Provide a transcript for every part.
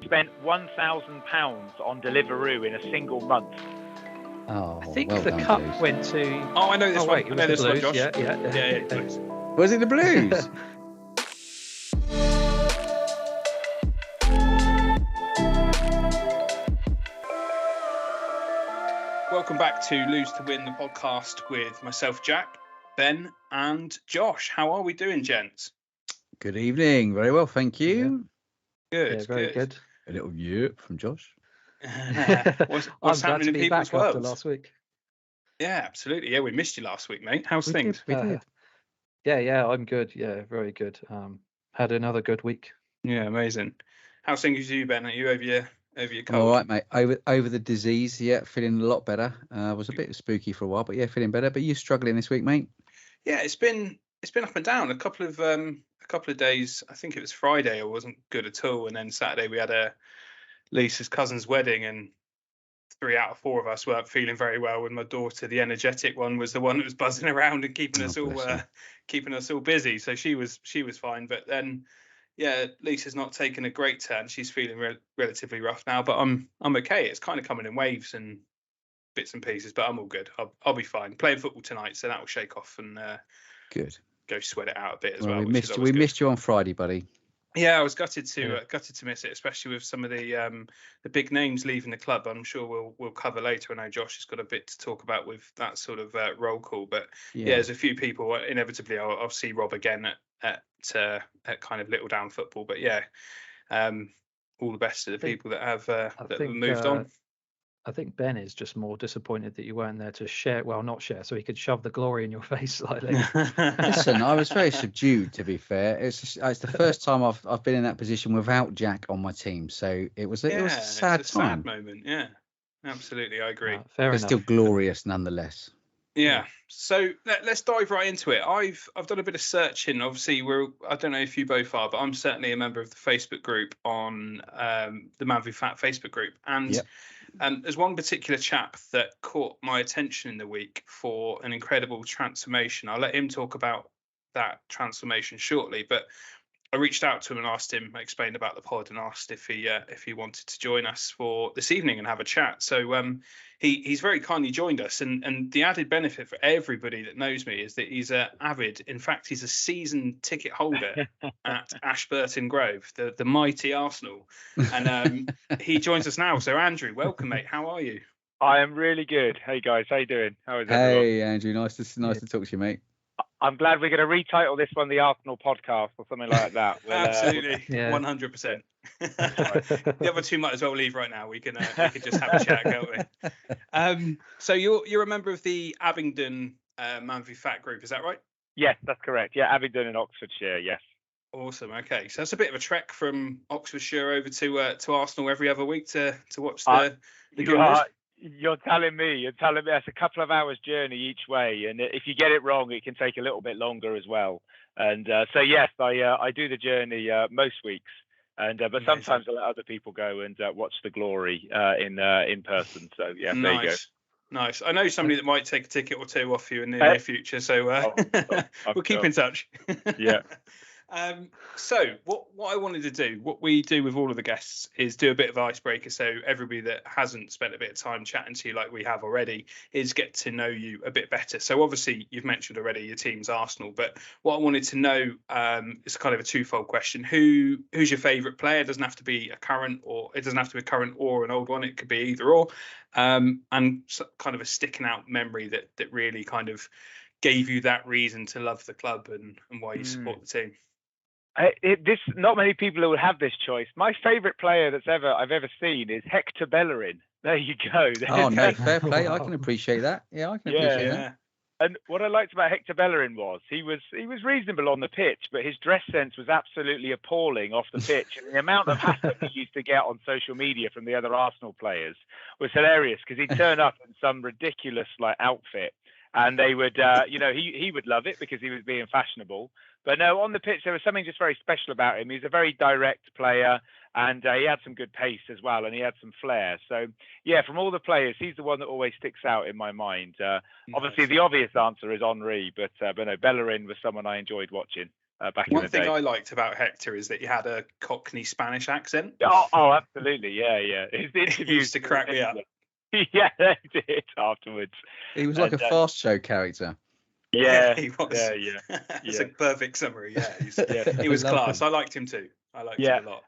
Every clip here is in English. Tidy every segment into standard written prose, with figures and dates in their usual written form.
spent £1,000 on Deliveroo in a single month. Oh, I think well the done, cup Blues. went to. Oh, I know this Oh one. wait, I it know was this the one, Blues. Josh. Yeah, Blues. Was it the Blues? Welcome back to Lose to Win, the podcast with myself, Jack, Ben, and Josh. How are we doing, gents? Good evening. Very well, thank you. Good, Yeah, very good. A little yep from Josh. What's I'm glad happening to in be people's back after worlds? last week. Yeah, absolutely. Yeah, we missed you last week, mate. How's things? We did. Yeah, I'm good. Yeah, very good. Had another good week. Yeah, amazing. How's things with you, Ben? Are you over your I'm cold? all right, mate. Over the disease, yeah, feeling a lot better. Was a bit spooky for a while, but yeah, feeling better. But you struggling this week, mate? Yeah, it's been up and down. A couple of days. I think it was Friday. I wasn't good at all, and then Saturday we had Lisa's cousin's wedding, and 3 out of 4 of us weren't feeling very well. And my daughter, the energetic one, was the one that was buzzing around and keeping us all busy. So she was fine. But then, yeah, Lisa's not taking a great turn. She's feeling relatively rough now, but I'm okay. It's kind of coming in waves and bits and pieces, but I'm all good. I'll be fine. Playing football tonight, so that will shake off and Good. go sweat it out a bit as Well, well. we missed you on Friday, buddy. Yeah, I was gutted to miss it, especially with some of the big names leaving the club. I'm sure we'll cover later. I know Josh has got a bit to talk about with that sort of roll call, but yeah, there's a few people. Inevitably, I'll see Rob again at kind of Little Down football. But yeah, all the best to the people that have moved on. I think Ben is just more disappointed that you weren't there to share. Well, not share, so he could shove the glory in your face slightly. Listen, I was very subdued, to be fair. It's the first time I've been in that position without Jack on my team, so it was a sad time. Sad moment. Yeah, absolutely, I agree. Fair but enough. Still glorious nonetheless. Yeah. So let's dive right into it. I've done a bit of searching. Obviously, I don't know if you both are, but I'm certainly a member of the Facebook group on the Man v Fat Facebook group, and there's one particular chap that caught my attention in the week for an incredible transformation. I'll let him talk about that transformation shortly, but I reached out to him and asked him, explained about the pod and asked if he wanted to join us for this evening and have a chat. So he's very kindly joined us, and the added benefit for everybody that knows me is that he's he's a season ticket holder at Ashburton Grove, the mighty Arsenal, and he joins us now. So Andrew, welcome, mate. How are you? I am really good. Hey guys, how you doing? How is everyone? Hey Andrew, nice to talk to you, mate. I'm glad we're going to retitle this one the Arsenal podcast or something like that. Absolutely, 100%. The other two might as well leave right now. We can just have a chat, can't we? So you're a member of the Abingdon Man v Fat group, is that right? Yes, that's correct. Yeah, Abingdon in Oxfordshire. Yes. Awesome. Okay, so that's a bit of a trek from Oxfordshire over to Arsenal every other week to watch the Gunners. You're telling me that's a couple of hours journey each way, and if you get it wrong, it can take a little bit longer as well. And so yes, I do the journey most weeks, and but sometimes I let other people go and watch the glory in person. So yeah, nice. There you go. Nice. I know somebody that might take a ticket or two off you in the near future, so we'll keep in touch. Yeah. So what I wanted to do, what we do with all of the guests, is do a bit of icebreaker. So everybody that hasn't spent a bit of time chatting to you like we have already is get to know you a bit better. So obviously you've mentioned already your team's Arsenal, but what I wanted to know is kind of a twofold question. Who's your favourite player? It doesn't have to be a current or an old one. It could be either or. And kind of a sticking out memory that really kind of gave you that reason to love the club and why you support the team. Not many people who would have this choice. My favourite player I've ever seen is Hector Bellerin. There you go. Oh no, fair play. I can appreciate that. Yeah, I can appreciate that. And what I liked about Hector Bellerin was he was reasonable on the pitch, but his dress sense was absolutely appalling off the pitch. And the amount of hassle he used to get on social media from the other Arsenal players was hilarious, because he'd turn up in some ridiculous outfit, and they would, he would love it because he was being fashionable. But no, on the pitch, there was something just very special about him. He's a very direct player, and he had some good pace as well, and he had some flair. So, yeah, from all the players, he's the one that always sticks out in my mind. Obviously, the obvious answer is Henry, but no, Bellerin was someone I enjoyed watching. back in the day. One thing I liked about Hector is that he had a Cockney Spanish accent. Oh, absolutely, yeah. His interviews used to crack me up. Yeah, they did afterwards. He was like a fast show character. Yeah, he was. Yeah. That's a perfect summary. Yeah, he was class. I liked him too. I liked him a lot.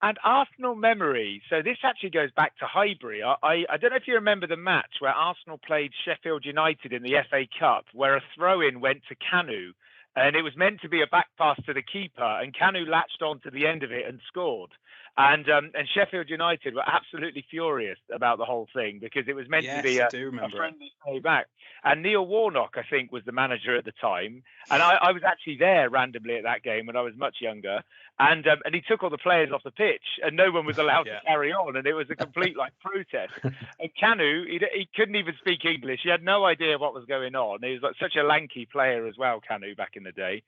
And Arsenal memory. So this actually goes back to Highbury. I don't know if you remember the match where Arsenal played Sheffield United in the FA Cup, where a throw-in went to Kanu, and it was meant to be a back pass to the keeper, and Kanu latched on to the end of it and scored. And Sheffield United were absolutely furious about the whole thing because it was meant to be a friendly playback. And Neil Warnock, I think, was the manager at the time. And I was actually there randomly at that game when I was much younger. And he took all the players off the pitch, and no one was allowed to carry on. And it was a complete protest. And Kanu, he couldn't even speak English. He had no idea what was going on. He was such a lanky player as well, Kanu, back in the day.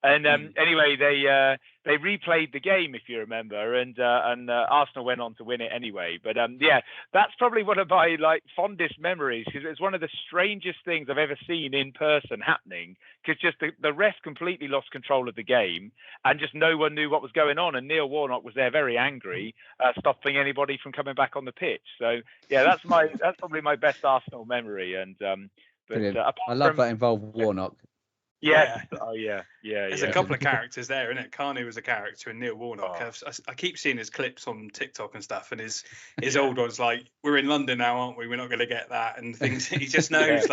And anyway, they replayed the game, if you remember, and Arsenal went on to win it anyway. But that's probably one of my fondest memories, because it's one of the strangest things I've ever seen in person happening, because just the ref completely lost control of the game, and just no one knew what was going on. And Neil Warnock was there very angry, stopping anybody from coming back on the pitch. So that's probably my best Arsenal memory. And I love that involved Warnock. Yes. Oh, yeah. There's a couple of characters there, isn't it? Kanu was a character, and Neil Warnock. I keep seeing his clips on TikTok and stuff, and his old ones like, "We're in London now, aren't we? We're not going to get that," and things. He just knows.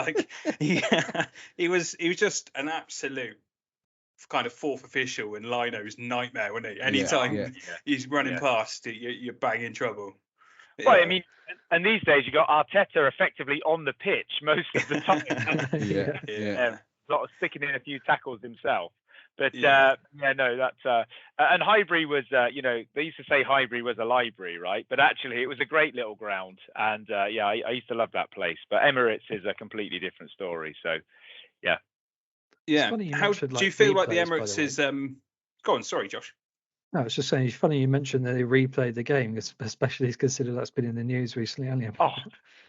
He was just an absolute kind of fourth official and Lino's nightmare, wasn't he? Anytime he's running past, you're banging trouble. Well, I mean, and these days you got Arteta effectively on the pitch most of the time. A lot of sticking in a few tackles himself. But that's and Highbury was they used to say Highbury was a library, right? But actually it was a great little ground, and I used to love that place. But Emirates is a completely different story. So how do you feel like the Emirates is go on, sorry Josh. No, I was just saying, it's funny you mentioned that they replayed the game, especially considering that's been in the news recently, hasn't it? Oh,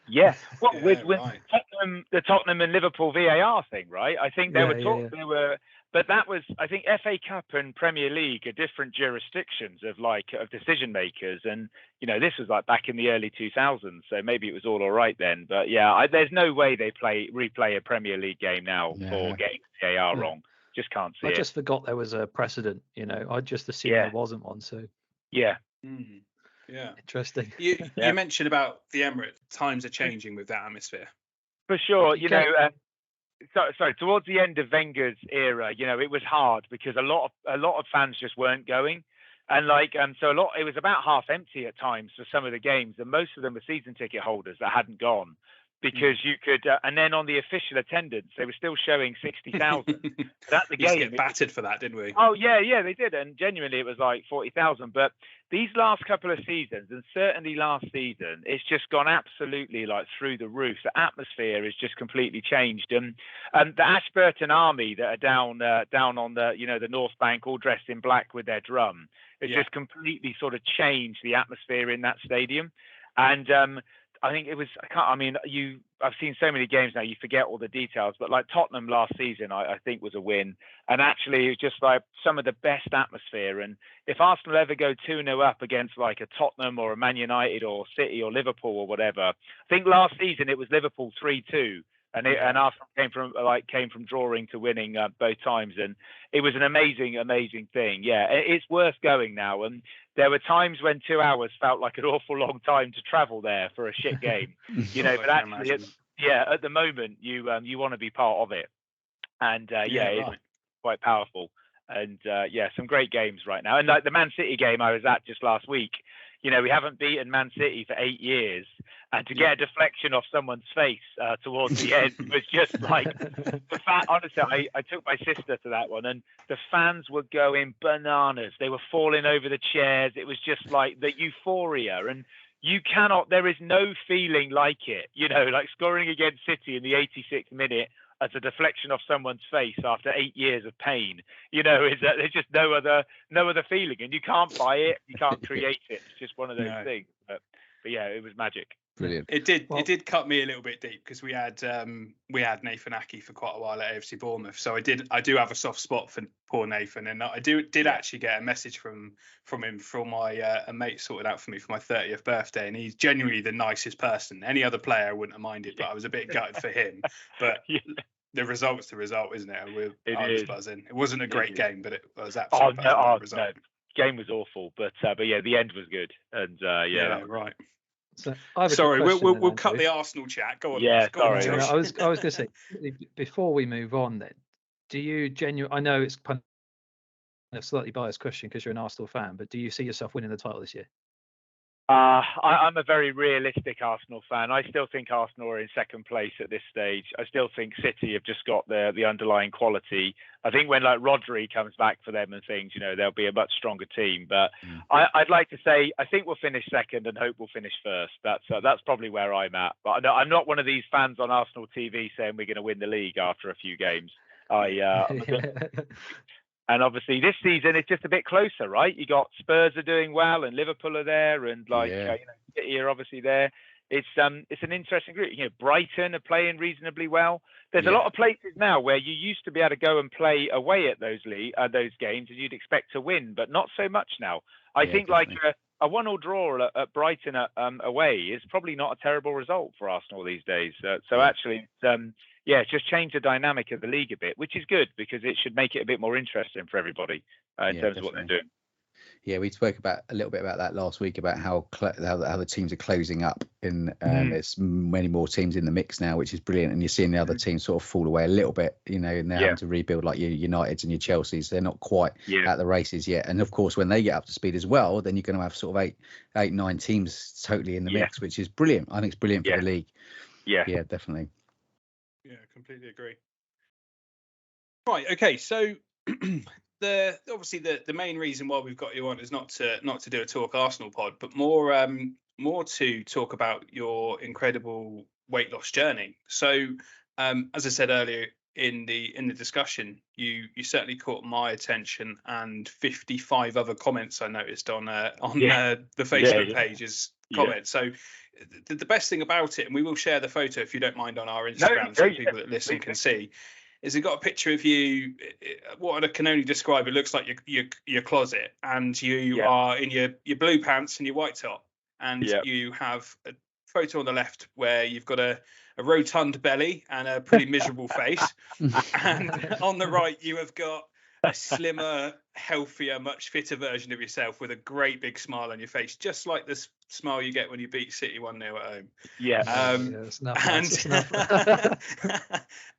yeah. Well, with the Tottenham and Liverpool VAR thing, right? I think they were, but that was, I think, FA Cup and Premier League are different jurisdictions of decision makers, and this was back in the early 2000s, so maybe it was all right then. But there's no way they replay a Premier League game now for getting VAR wrong. Just can't see it. I just forgot there was a precedent. I just assumed there wasn't one. So interesting. You mentioned about the Emirates. Times are changing with that atmosphere. For sure. Sorry. Towards the end of Wenger's era, it was hard because a lot of fans just weren't going, and it was about half empty at times for some of the games, and most of them were season ticket holders that hadn't gone. Because you could, and then on the official attendance, they were still showing 60,000. At the game, we used to get battered for that, didn't we? Oh yeah, they did, and genuinely it was 40,000. But these last couple of seasons, and certainly last season, it's just gone absolutely through the roof. The atmosphere has just completely changed. And the Ashburton Army that are down on the the North Bank, all dressed in black with their drum, it's just completely sort of changed the atmosphere in that stadium. And I think it was. I've seen so many games now, you forget all the details. But Tottenham last season, I think was a win, and actually it was just some of the best atmosphere. And if Arsenal ever go 2-0 up against a Tottenham or a Man United or City or Liverpool or whatever, I think last season it was Liverpool 3-2. And Arsenal came from drawing to winning both times, and it was an amazing thing. Yeah, it's worth going now. And there were times when 2 hours felt like an awful long time to travel there for a shit game, But actually, at the moment you want to be part of it, and it's quite powerful. And some great games right now. And the Man City game I was at just last week. We haven't beaten Man City for 8 years, and to get a deflection off someone's face towards the end was just honestly, I took my sister to that one, and the fans were going bananas. They were falling over the chairs. It was just the euphoria, and there is no feeling like it. Scoring against City in the 86th minute as a deflection off someone's face after 8 years of pain, is that there's just no other feeling, and you can't buy it, you can't create it. It's just one of those things. But it was magic. Brilliant. It did cut me a little bit deep because we had Nathan Aki for quite a while at AFC Bournemouth. So I do have a soft spot for poor Nathan, and I did actually get a message from him from my a mate sorted out for me for my 30th birthday, and he's genuinely the nicest person. Any other player I wouldn't have minded, but I was a bit gutted for him. But the result's the result, isn't it? I was buzzing. It wasn't a great game, but it was absolutely buzzing. The result. No. Game was awful, but yeah, the end was good, and right. So sorry, we'll cut the Arsenal chat. Go on. Yeah, sorry. No, I was going to say, before we move on, then, do you I know it's kind of a slightly biased question because you're an Arsenal fan, but do you see yourself winning the title this year? I'm a very realistic Arsenal fan. I still think Arsenal are in second place at this stage. I still think City have just got the underlying quality. I think when like Rodri comes back for them and things, they'll be a much stronger team. But I'd like to say I think we'll finish second and hope we'll finish first. That's probably where I'm at. But I'm not one of these fans on Arsenal TV saying we're going to win the league after a few games. And obviously this season it's just a bit closer, right? You got Spurs are doing well and Liverpool are there, and City are obviously there. It's an interesting group. Brighton are playing reasonably well. There's a lot of places now where you used to be able to go and play away at those games and you'd expect to win, but not so much now. I think definitely. Like a 1-1 draw at Brighton away is probably not a terrible result for Arsenal these days. Actually, it's just changed the dynamic of the league a bit, which is good because it should make it a bit more interesting for everybody in terms of what they're doing. Yeah, we spoke a little bit about that last week about how the teams are closing up, and there's many more teams in the mix now, which is brilliant. And you're seeing the other teams sort of fall away a little bit, and they're having to rebuild, like your Uniteds and your Chelseas. They're not quite at the races yet. And of course, when they get up to speed as well, then you're going to have sort of 8-9 teams totally in the mix, which is brilliant. I think it's brilliant for the league. Yeah, definitely. Yeah, completely agree. Right. Okay. So the main reason why we've got you on is not to do a Talk Arsenal pod, but more to talk about your incredible weight loss journey. So as I said earlier in the discussion, you certainly caught my attention, and 55 other comments I noticed on the Facebook page's comments. So the best thing about it, and we will share the photo if you don't mind on our Instagram, so people that listen can see, is it got a picture of you. What I can only describe, it looks like your closet, and you are in your blue pants and your white top, and you have a photo on the left where you've got a rotund belly and a pretty miserable face, and on the right you have got a slimmer, healthier, much fitter version of yourself with a great big smile on your face, just like the smile you get when you beat City 1-0 at home.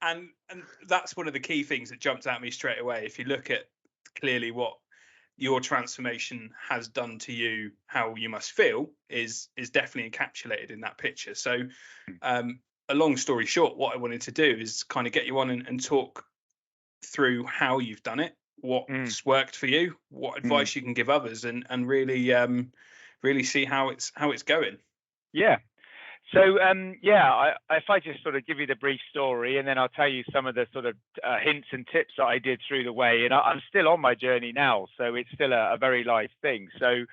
And that's one of the key things that jumped at me straight away. If you look at clearly what your transformation has done to you, how you must feel is definitely encapsulated in that picture. So a long story short, what I wanted to do is kind of get you on and talk through how you've done it, what's worked for you, what advice you can give others, and really see how it's going. So if I just sort of give you the brief story, and then I'll tell you some of the sort of hints and tips that I did through the way, and I'm still on my journey now, so it's still a very live thing. So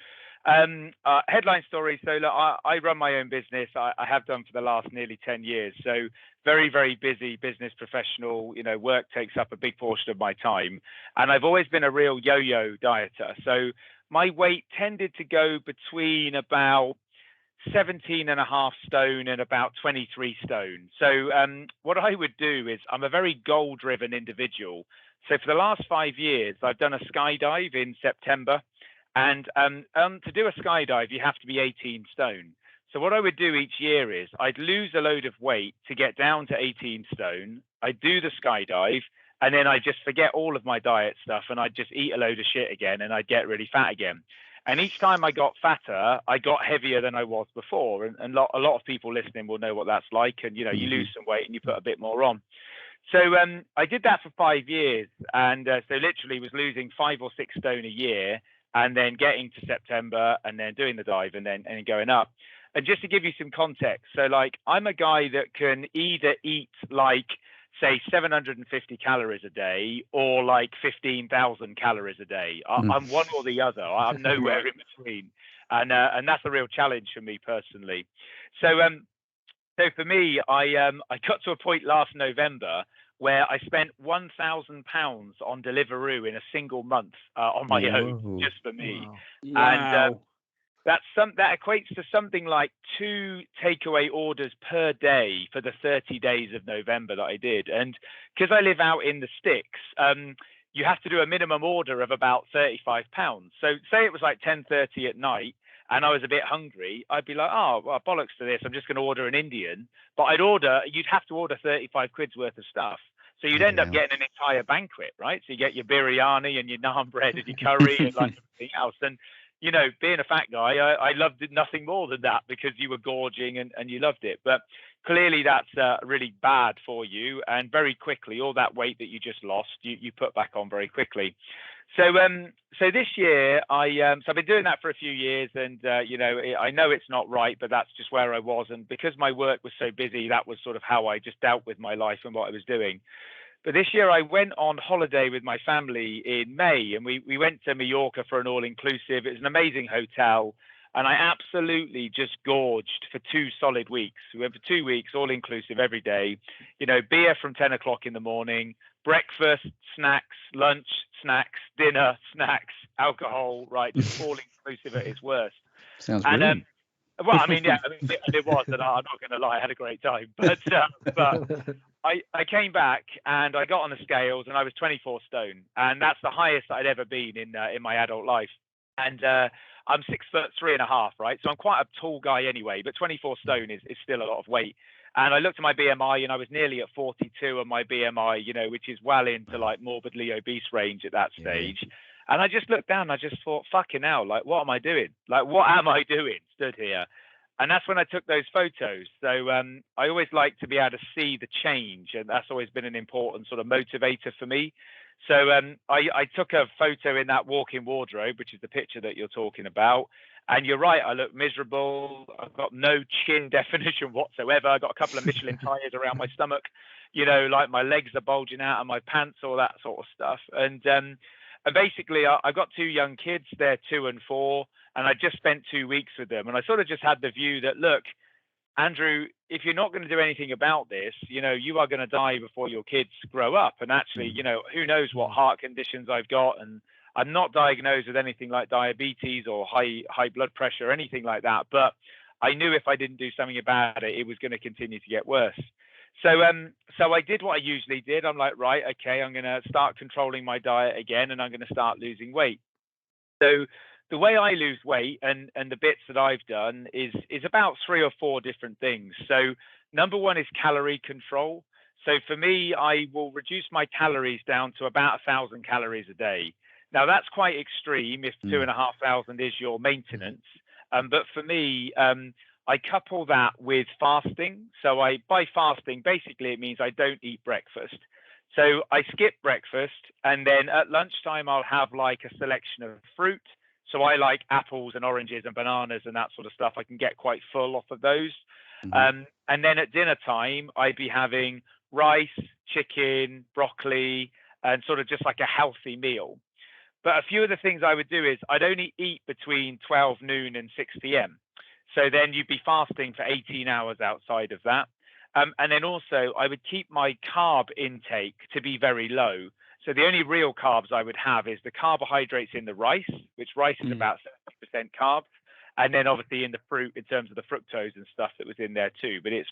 headline story. So look, I run my own business. I have done for the last nearly 10 years. So very, very busy business professional. Work takes up a big portion of my time. And I've always been a real yo-yo dieter. So my weight tended to go between about 17.5 stone and about 23 stone. So what I would do is, I'm a very goal-driven individual. So for the last 5 years, I've done a skydive in September. And to do a skydive, you have to be 18 stone. So what I would do each year is I'd lose a load of weight to get down to 18 stone. I'd do the skydive, and then I'd just forget all of my diet stuff, and I'd just eat a load of shit again, and I'd get really fat again. And each time I got fatter, I got heavier than I was before. And a lot of people listening will know what that's like. And, you lose some weight and you put a bit more on. So I did that for 5 years. And so literally was losing 5 or 6 stone a year, and then getting to September and then doing the dive and then going up. And just to give you some context, so like I'm a guy that can either eat like, say, 750 calories a day or like 15,000 calories a day. I'm one or the other. I'm nowhere in between. and that's a real challenge for me personally. So for me, I got to a point last November where I spent £1,000 on Deliveroo in a single month on my own, just for me. Wow. And that equates to something like 2 takeaway orders per day for the 30 days of November that I did. And because I live out in the sticks, you have to do a minimum order of about £35. So say it was like 10:30 at night and I was a bit hungry, I'd be like, oh, well, bollocks to this, I'm just going to order an Indian. But you'd have to order 35 quid's worth of stuff. So you'd end up getting an entire banquet, right? So you get your biryani and your naan bread and your curry and like everything else. And, you know, being a fat guy, I loved it nothing more than that because you were gorging and you loved it. But clearly that's really bad for you. And very quickly, all that weight that you just lost, you put back on very quickly. So this year, so I've been doing that for a few years, and you know, I know it's not right, but that's just where I was, and because my work was so busy, that was sort of how I just dealt with my life and what I was doing. But this year, I went on holiday with my family in May, and we went to Mallorca for an all-inclusive. It was an amazing hotel, and I absolutely just gorged for 2 solid weeks. We went for 2 weeks, all-inclusive every day. You know, beer from 10 o'clock in the morning, breakfast, snacks, lunch, snacks, dinner, snacks, alcohol, right? Just all inclusive at its worst. Sounds brilliant. Well, I mean, yeah, it was, and I'm not going to lie, I had a great time. But I came back and I got on the scales and I was 24 stone, and that's the highest I'd ever been in my adult life. And I'm 6'3.5", right? So I'm quite a tall guy anyway, but 24 stone is still a lot of weight. And I looked at my BMI and I was nearly at 42 on my BMI, you know, which is well into like morbidly obese range at that stage. Yeah. And I just looked down and I just thought, fucking hell, like, what am I doing? Like, what am I doing stood here? And that's when I took those photos. So I always like to be able to see the change. And that's always been an important sort of motivator for me. So I took a photo in that walk-in wardrobe, which is the picture that you're talking about. And you're right, I look miserable. I've got no chin definition whatsoever. I've got a couple of Michelin tires around my stomach. You know, like my legs are bulging out of my pants, all that sort of stuff. And basically, I've got 2 young kids. They're 2 and 4. And I just spent 2 weeks with them. And I sort of just had the view that, look, Andrew, if you're not going to do anything about this, you know, you are going to die before your kids grow up. And actually, you know, who knows what heart conditions I've got. And I'm not diagnosed with anything like diabetes or high blood pressure or anything like that. But I knew if I didn't do something about it, it was going to continue to get worse. So I did what I usually did. I'm like, right, okay, I'm going to start controlling my diet again, and I'm going to start losing weight. So the way I lose weight and the bits that I've done is about 3 or 4 different things. So number one is calorie control. So for me, I will reduce my calories down to about 1,000 calories a day. Now that's quite extreme if 2,500 is your maintenance. But for me, I couple that with fasting. So by fasting, basically it means I don't eat breakfast. So I skip breakfast, and then at lunchtime I'll have like a selection of fruit. So I like apples and oranges and bananas and that sort of stuff. I can get quite full off of those. And then at dinner time, I'd be having rice, chicken, broccoli, and sort of just like a healthy meal. But a few of the things I would do is I'd only eat between 12 noon and 6 p.m. So then you'd be fasting for 18 hours outside of that. And then also I would keep my carb intake to be very low. So the only real carbs I would have is the carbohydrates in the rice, which rice is about 70% carb. And then obviously in the fruit in terms of the fructose and stuff that was in there too, but it's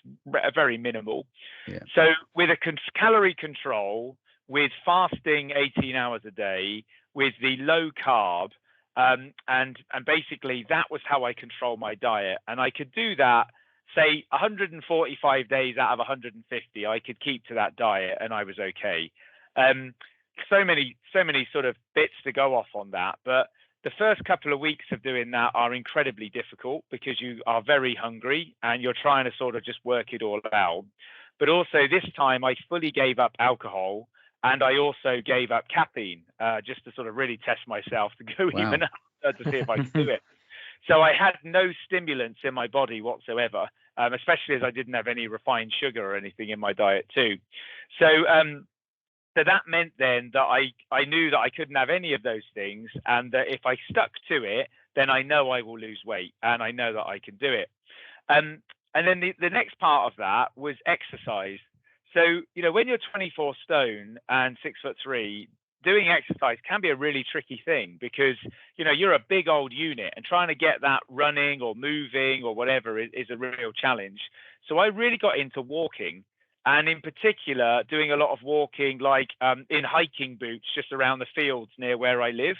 very minimal. Yeah. So with a calorie control, with fasting 18 hours a day, with the low carb, and basically that was how I control my diet. And I could do that, say 145 days out of 150, I could keep to that diet and I was okay. So many sort of bits to go off on that. But the first couple of weeks of doing that are incredibly difficult because you are very hungry and you're trying to sort of just work it all out. But also this time I fully gave up alcohol. And I also gave up caffeine just to sort of really test myself to go even up to see if I could do it. So I had no stimulants in my body whatsoever, especially as I didn't have any refined sugar or anything in my diet too. So that meant then that I knew that I couldn't have any of those things, and that if I stuck to it, then I know I will lose weight and I know that I can do it. And then the next part of that was exercise. So, when you're 24 stone and 6'3", doing exercise can be a really tricky thing because, you're a big old unit and trying to get that running or moving or whatever is a real challenge. So I really got into walking, and in particular, doing a lot of walking, like in hiking boots just around the fields near where I live.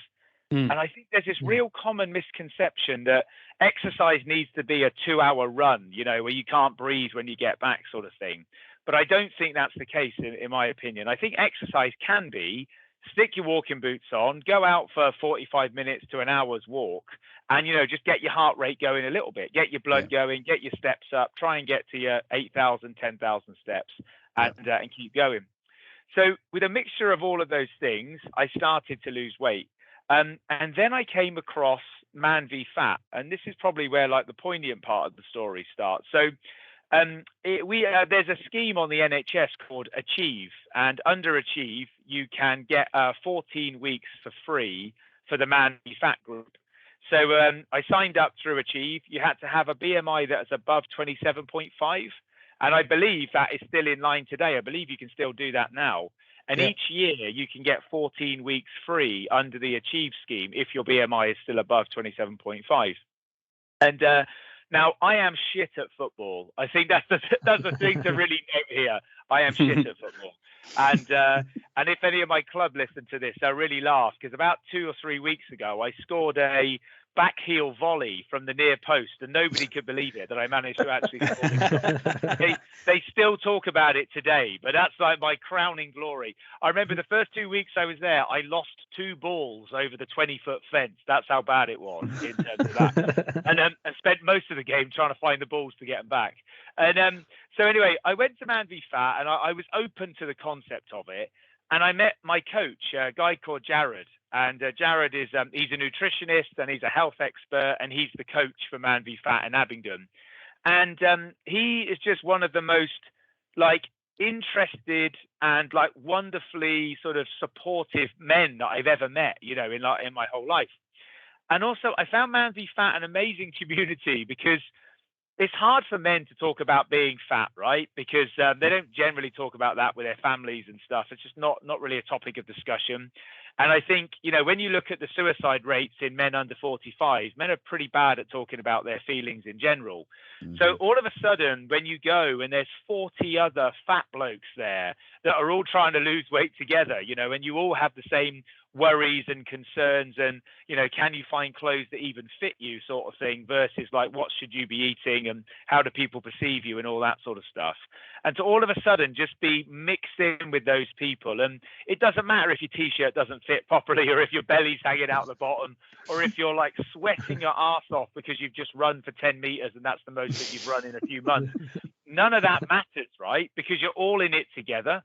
And I think there's this real common misconception that exercise needs to be a 2-hour run, where you can't breathe when you get back sort of thing. But I don't think that's the case in my opinion. I think exercise can be stick your walking boots on, go out for 45 minutes to an hour's walk and, just get your heart rate going a little bit, get your blood going, get your steps up, try and get to your 8,000, 10,000 steps and keep going. So with a mixture of all of those things, I started to lose weight. And then I came across Man v Fat, and this is probably where like the poignant part of the story starts. So there's a scheme on the NHS called Achieve, and under Achieve you can get 14 weeks for free for the Man v Fat group. So I signed up through Achieve. You had to have a BMI that is above 27.5, and I believe that is still in line today. I believe you can still do that now. And each year you can get 14 weeks free under the Achieve scheme if your BMI is still above 27.5. And now I am shit at football. I think that's the thing to really note here. I am shit at football. And if any of my club listen to this, they'll really laugh because about 2 or 3 weeks ago I scored a back heel volley from the near post, and nobody could believe it that I managed to actually score it. They still talk about it today, but that's like my crowning glory. I remember the first 2 weeks I was there, I lost 2 balls over the 20-foot fence. That's how bad it was in terms of that. And I spent most of the game trying to find the balls to get them back. And so anyway, I went to Man v Fat, and I was open to the concept of it. And I met my coach, a guy called Jared. And Jared is he's a nutritionist and he's a health expert, and he's the coach for Man v Fat in Abingdon. And he is just one of the most like interested and like wonderfully sort of supportive men that I've ever met, in my whole life. And also I found Man v Fat an amazing community because it's hard for men to talk about being fat, right? Because they don't generally talk about that with their families and stuff. It's just not really a topic of discussion. And I think, when you look at the suicide rates in men under 45, men are pretty bad at talking about their feelings in general. Mm-hmm. So all of a sudden, when you go and there's 40 other fat blokes there that are all trying to lose weight together, and you all have the same worries and concerns and, can you find clothes that even fit you sort of thing versus like, what should you be eating and how do people perceive you and all that sort of stuff. And to all of a sudden just be mixed in with those people. And it doesn't matter if your t-shirt doesn't fit properly or if your belly's hanging out the bottom or if you're like sweating your ass off because you've just run for 10 meters and that's the most that you've run in a few months. None of that matters, right? Because you're all in it together.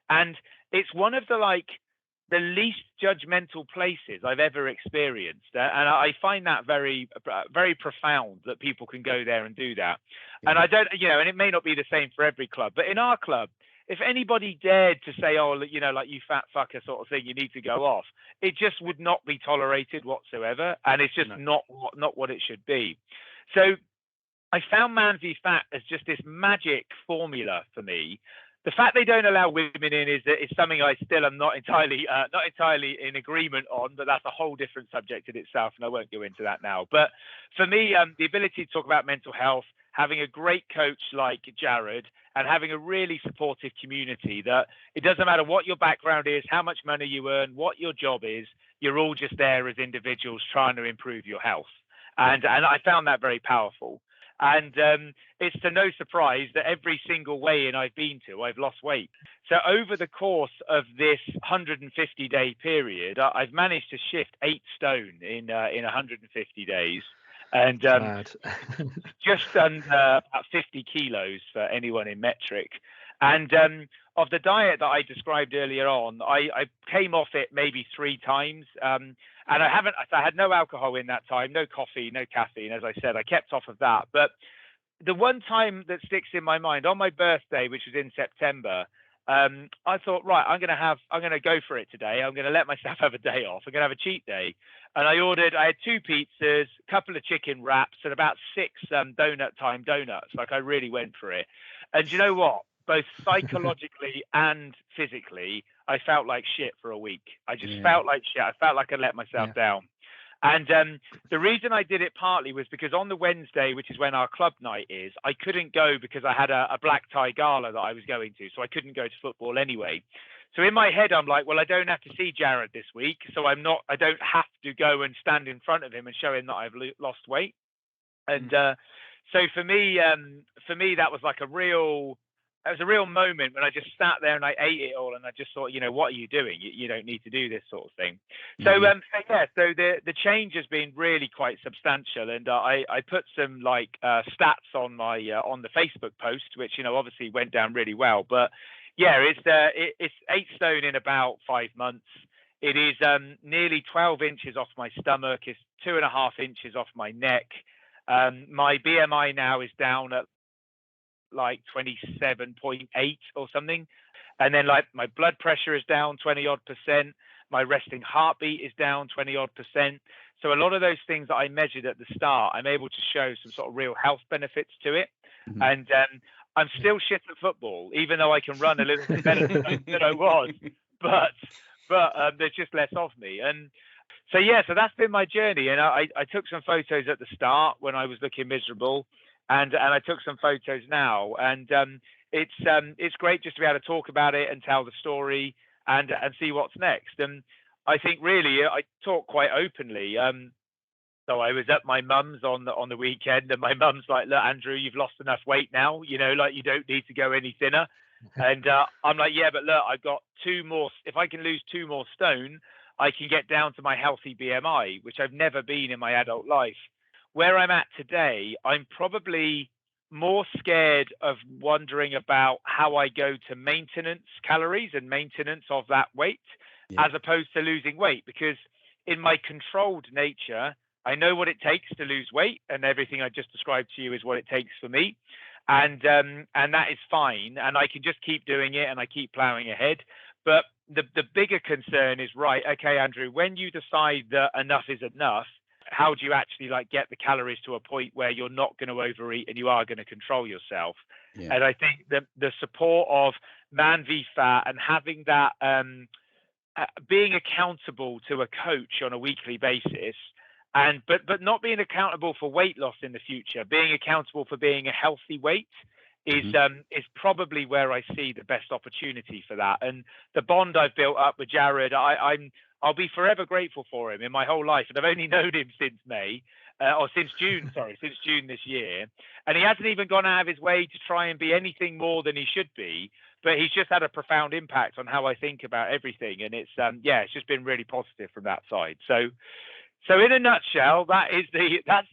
And it's one of the least judgmental places I've ever experienced. And I find that very, very profound that people can go there and do that. And I don't, and it may not be the same for every club, but in our club, if anybody dared to say, oh, like you fat fucker sort of thing, you need to go off, it just would not be tolerated whatsoever. And it's just not what it should be. So I found Man v Fat as just this magic formula for me. The fact they don't allow women in is something I still am not entirely in agreement on, but that's a whole different subject in itself, and I won't go into that now. But for me, the ability to talk about mental health, having a great coach like Jared, and having a really supportive community that it doesn't matter what your background is, how much money you earn, what your job is, you're all just there as individuals trying to improve your health. And I found that very powerful. And it's to no surprise that every single weigh-in I've been to, I've lost weight. So over the course of this 150-day period, I've managed to shift 8 stone in 150 days. And just under about 50 kilos for anyone in metric. And of the diet that I described earlier on, I came off it maybe 3 times. And I had no alcohol in that time, no coffee, no caffeine. As I said, I kept off of that. But the one time that sticks in my mind, on my birthday, which was in September, I thought, right, I'm going to go for it today. I'm going to let myself have a day off. I'm going to have a cheat day. And I had 2 pizzas, a couple of chicken wraps, and about 6 donut time donuts. Like, I really went for it. And you know what? Both psychologically and physically, I felt like shit for a week. I just felt like shit. I felt like I let myself down. And the reason I did it partly was because on the Wednesday, which is when our club night is, I couldn't go because I had a black tie gala that I was going to. So I couldn't go to football anyway. So in my head, I'm like, well, I don't have to see Jared this week. So I don't have to go and stand in front of him and show him that I've lost weight. And so for me, that was like a real moment when I just sat there and I ate it all, and I just thought, what are you doing? You don't need to do this sort of thing. So so the change has been really quite substantial, and I put some stats on my on the Facebook post, which obviously went down really well. But it's 8 stone in about 5 months. It is nearly 12 inches off my stomach. It's 2.5 inches off my neck. My BMI now is down at like 27.8 or something, and then like my blood pressure is down 20 odd %. My resting heartbeat is down 20 odd %. So a lot of those things that I measured at the start, I'm able to show some sort of real health benefits to it. And I'm still shit at football, even though I can run a little bit better than I was, but there's just less of me. And so so that's been my journey. And I took some photos at the start when I was looking miserable. And I took some photos now, and it's great just to be able to talk about it and tell the story and see what's next. And I think really I talk quite openly. So I was at my mum's on the weekend, and my mum's like, "Look, Andrew, you've lost enough weight now. You don't need to go any thinner." And I'm like, "Yeah, but look, I've got 2 more. If I can lose 2 more stone, I can get down to my healthy BMI, which I've never been in my adult life." Where I'm at today, I'm probably more scared of wondering about how I go to maintenance calories and maintenance of that weight, as opposed to losing weight, because in my controlled nature, I know what it takes to lose weight, and everything I just described to you is what it takes for me. And that is fine. And I can just keep doing it, and I keep plowing ahead. But the bigger concern is, right, okay, Andrew, when you decide that enough is enough, how do you actually get the calories to a point where you're not going to overeat and you are going to control yourself? And I think the support of Man v Fat and having that being accountable to a coach on a weekly basis, but not being accountable for weight loss in the future, being accountable for being a healthy weight is probably where I see the best opportunity for that. And the bond I've built up with Jared, I'll be forever grateful for him in my whole life. And I've only known him since since June this year. And he hasn't even gone out of his way to try and be anything more than he should be. But he's just had a profound impact on how I think about everything. And it's just been really positive from that side. So in a nutshell, that's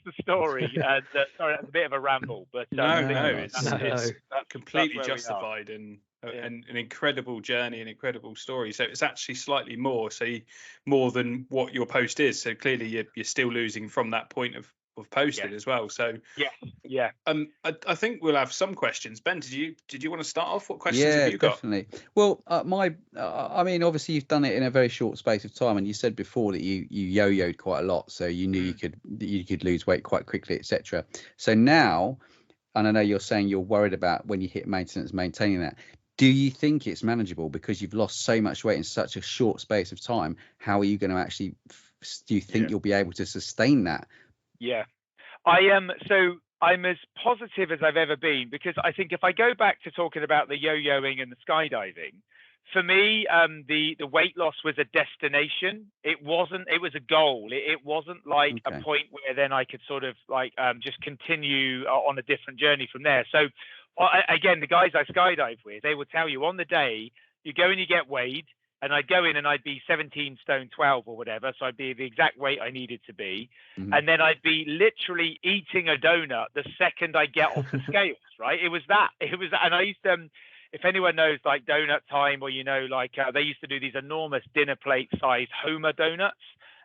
the story. Sorry, that's a bit of a ramble, but it's completely justified and an incredible journey, an incredible story. So it's actually slightly more than what your post is. So clearly you're still losing from that point of posting as well. So I think we'll have some questions. Ben, did you want to start off? What questions have you got? Definitely. Well, I mean, obviously you've done it in a very short space of time, and you said before that you yo-yoed quite a lot, so you knew you could lose weight quite quickly, etc. So now, and I know you're saying you're worried about when you hit maintenance, maintaining that. Do you think it's manageable because you've lost so much weight in such a short space of time? How are you going to actually? Do you think you'll be able to sustain that? Yeah, I am. So I'm as positive as I've ever been, because I think if I go back to talking about the yo-yoing and the skydiving, for me, the weight loss was a destination. It wasn't. It was a goal. It wasn't like a point where then I could sort of just continue on a different journey from there. So again, the guys I skydive with, they will tell you on the day you go and you get weighed. And I'd go in and I'd be 17 stone 12 or whatever. So I'd be the exact weight I needed to be. And then I'd be literally eating a donut the second I get off the scales, right? It was that. And I used to, if anyone knows like Donut Time, or, they used to do these enormous dinner plate sized Homer donuts.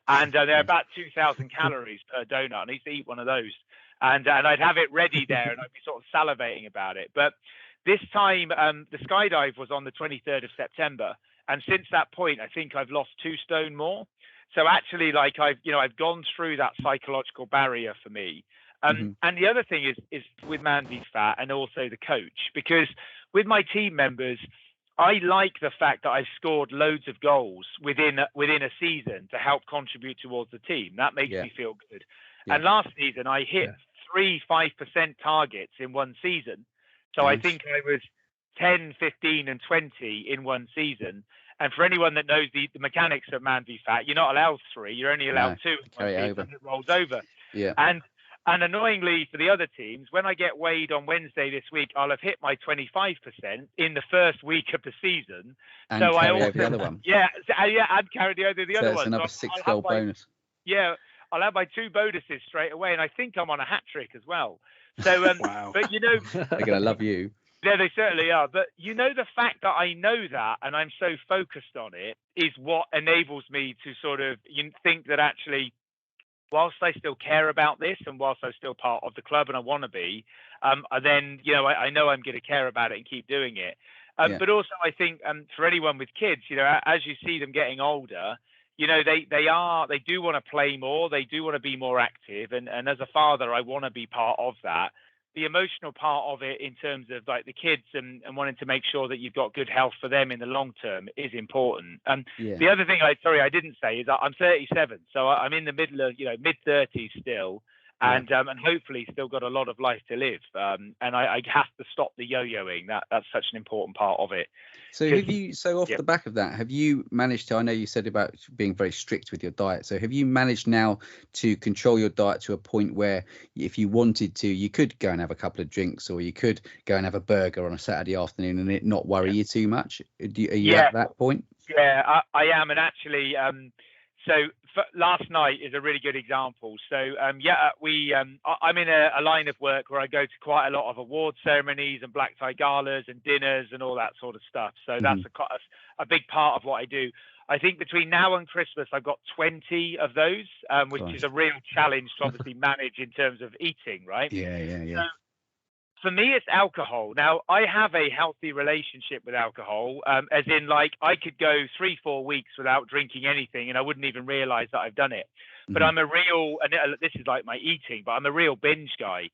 And they're about 2,000 calories per donut. And I used to eat one of those. And I'd have it ready there, and I'd be sort of salivating about it. But This time, the skydive was on the 23rd of September. And since that point, I think I've lost 2 stone more. So actually, like I've gone through that psychological barrier for me. And the other thing is with Man v Fat and also the coach, because with my team members, I like the fact that I've scored loads of goals within a season to help contribute towards the team. That makes me feel good. And last season, I hit 3 5% targets in one season. So nice. I think I was 10, 15, and 20 in one season. And for anyone that knows the mechanics of Man v Fat, you're not allowed 3. You're only allowed 2. Carry over. And it rolls over. Yeah. And annoyingly for the other teams, when I get weighed on Wednesday this week, I'll have hit my 25% in the first week of the season. And so carry over the other one. Yeah, and carry the other one. So it's another 6 goal bonus. I'll have my 2 bonuses straight away, and I think I'm on a hat trick as well. So, wow. But they're gonna love you. Yeah, they certainly are. But the fact that I know that and I'm so focused on it is what enables me to sort of think that actually, whilst I still care about this and whilst I'm still part of the club and I want to be, then, I know I'm going to care about it and keep doing it. But also I think for anyone with kids, as you see them getting older, they do want to play more. They do want to be more active. And as a father, I want to be part of that. The emotional part of it in terms of like the kids and wanting to make sure that you've got good health for them in the long term is important. The other thing I didn't say is that I'm 37, so I'm in the middle of mid 30s still, and hopefully still got a lot of life to live. And I have to stop the yo-yoing. That's such an important part of it. So off the back of that, have you managed to, I know you said about being very strict with your diet. So have you managed now to control your diet to a point where if you wanted to, you could go and have a couple of drinks, or you could go and have a burger on a Saturday afternoon and it not worry you too much? Are you at that point? Yeah, I am. And actually, last night is a really good example. So I'm in a line of work where I go to quite a lot of award ceremonies and black tie galas and dinners and all that sort of stuff. So that's a big part of what I do. I think between now and Christmas, I've got 20 of those, which is a real challenge to obviously manage in terms of eating, right? Yeah. So, for me, it's alcohol. Now, I have a healthy relationship with alcohol, as in, like, I could go 3-4 weeks without drinking anything, and I wouldn't even realize that I've done it. But I'm a real, and this is like my eating, but I'm a real binge guy.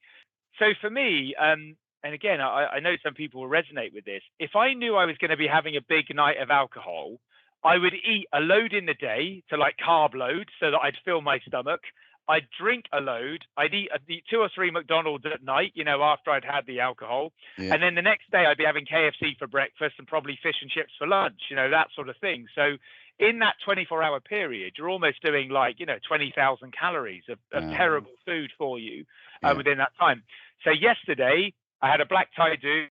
So for me, and again, I know some people will resonate with this. If I knew I was going to be having a big night of alcohol, I would eat a load in the day to like carb load so that I'd fill my stomach. I'd drink a load. I'd eat 2 or 3 McDonald's at night, after I'd had the alcohol. Yeah. And then the next day I'd be having KFC for breakfast and probably fish and chips for lunch, that sort of thing. So in that 24-hour period, you're almost doing 20,000 calories of terrible food for you within that time. So yesterday I had a black tie do.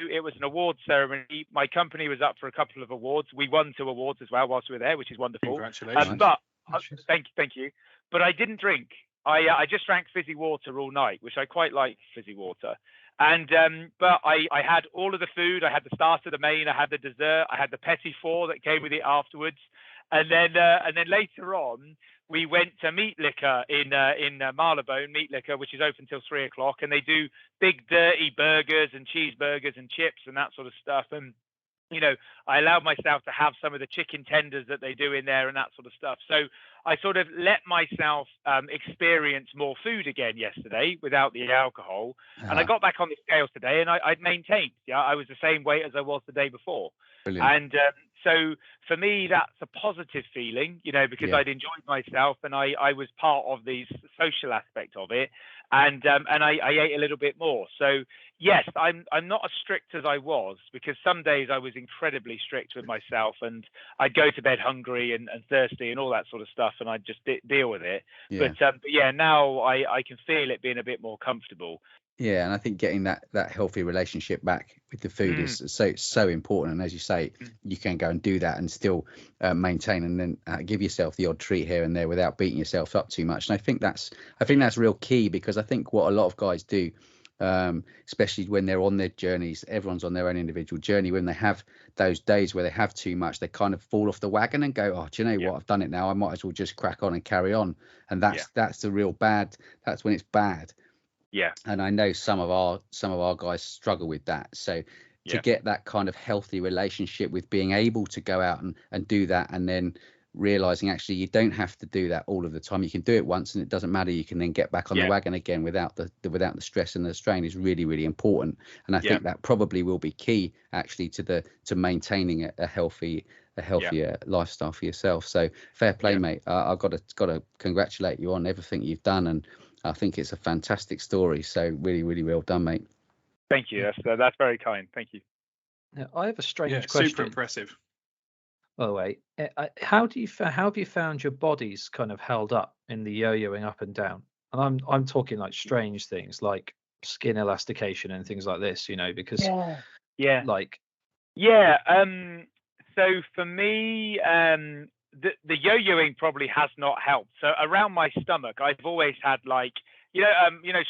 It was an awards ceremony. My company was up for a couple of awards. We won 2 awards as well whilst we were there, which is wonderful. Congratulations. Thank you. But I didn't drink. I just drank fizzy water all night, which I quite like fizzy water. And but I had all of the food. I had the starter, the main. I had the dessert. I had the petit four that came with it afterwards. And then later on, we went to Meat Liquor in Marylebone, Meat Liquor, which is open till 3 o'clock, and they do big dirty burgers and cheeseburgers and chips and that sort of stuff. And I allowed myself to have some of the chicken tenders that they do in there and that sort of stuff. So I sort of let myself experience more food again yesterday without the alcohol. And I got back on the scales today and I'd maintained. I was the same weight as I was the day before. Brilliant. And so for me, that's a positive feeling, because I'd enjoyed myself and I was part of the social aspect of it. And I ate a little bit more. So yes, I'm not as strict as I was, because some days I was incredibly strict with myself and I'd go to bed hungry and thirsty and all that sort of stuff, and I'd just deal with it. Yeah. But now I can feel it being a bit more comfortable. Yeah, and I think getting that healthy relationship back with the food is so important. And as you say, you can go and do that and still maintain, and then give yourself the odd treat here and there without beating yourself up too much. And I think that's real key, because I think what a lot of guys do, especially when they're on their journeys, everyone's on their own individual journey. When they have those days where they have too much, they kind of fall off the wagon and go, oh, do you know what? I've done it now. I might as well just crack on and carry on. And that's the real bad. That's when it's bad. Yeah. And I know some of our guys struggle with that. So to get that kind of healthy relationship with being able to go out and do that, and then realizing actually you don't have to do that all of the time. You can do it once and it doesn't matter. You can then get back on the wagon again without the stress and the strain is really, really important. And I think that probably will be key actually to maintaining a healthier lifestyle for yourself. So fair play, mate. I've got to congratulate you on everything you've done, and I think it's a fantastic story. So really, really well done, mate. Thank you. That's very kind. Thank you. Now, I have a strange question. Super impressive. By the way, how have you found your body's kind of held up in the yo-yoing up and down? And I'm talking like strange things like skin elastication and things like this, because So for me, the yo-yoing probably has not helped. So around my stomach, I've always had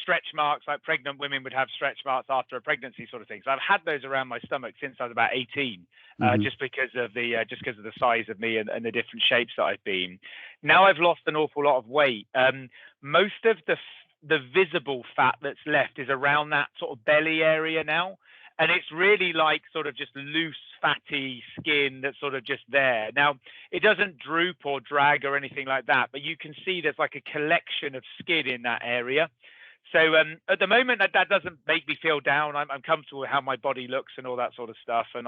stretch marks, like pregnant women would have stretch marks after a pregnancy sort of thing. So I've had those around my stomach since I was about 18, just because of the size of me and the different shapes that I've been. Now I've lost an awful lot of weight. Most of the visible fat that's left is around that sort of belly area now. And it's really like sort of just loose, fatty skin that's sort of just there. Now, it doesn't droop or drag or anything like that, but you can see there's like a collection of skin in that area. So at the moment, that doesn't make me feel down. I'm comfortable with how my body looks and all that sort of stuff. And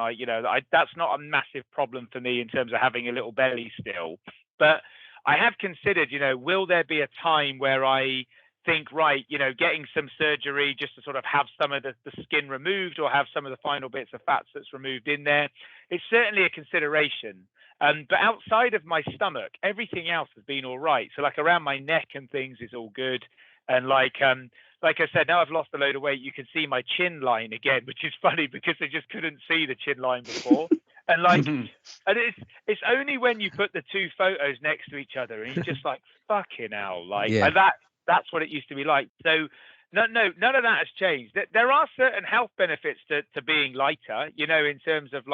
that's not a massive problem for me in terms of having a little belly still. But I have considered, will there be a time where I think, right, getting some surgery just to sort of have some of the skin removed or have some of the final bits of fats that's removed in there? It's certainly a consideration. But outside of my stomach, everything else has been all right. So like around my neck and things is all good. And like I said, now I've lost a load of weight, you can see my chin line again, which is funny because I just couldn't see the chin line before. And and it's only when you put the two photos next to each other and you're just like, fucking hell, and that's what it used to be like. So none of that has changed. There are certain health benefits to being lighter, in terms of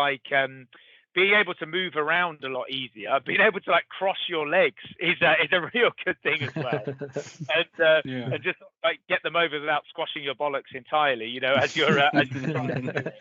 being able to move around a lot easier, being able to cross your legs is a real good thing as well. And just get them over without squashing your bollocks entirely, as you're trying to do it.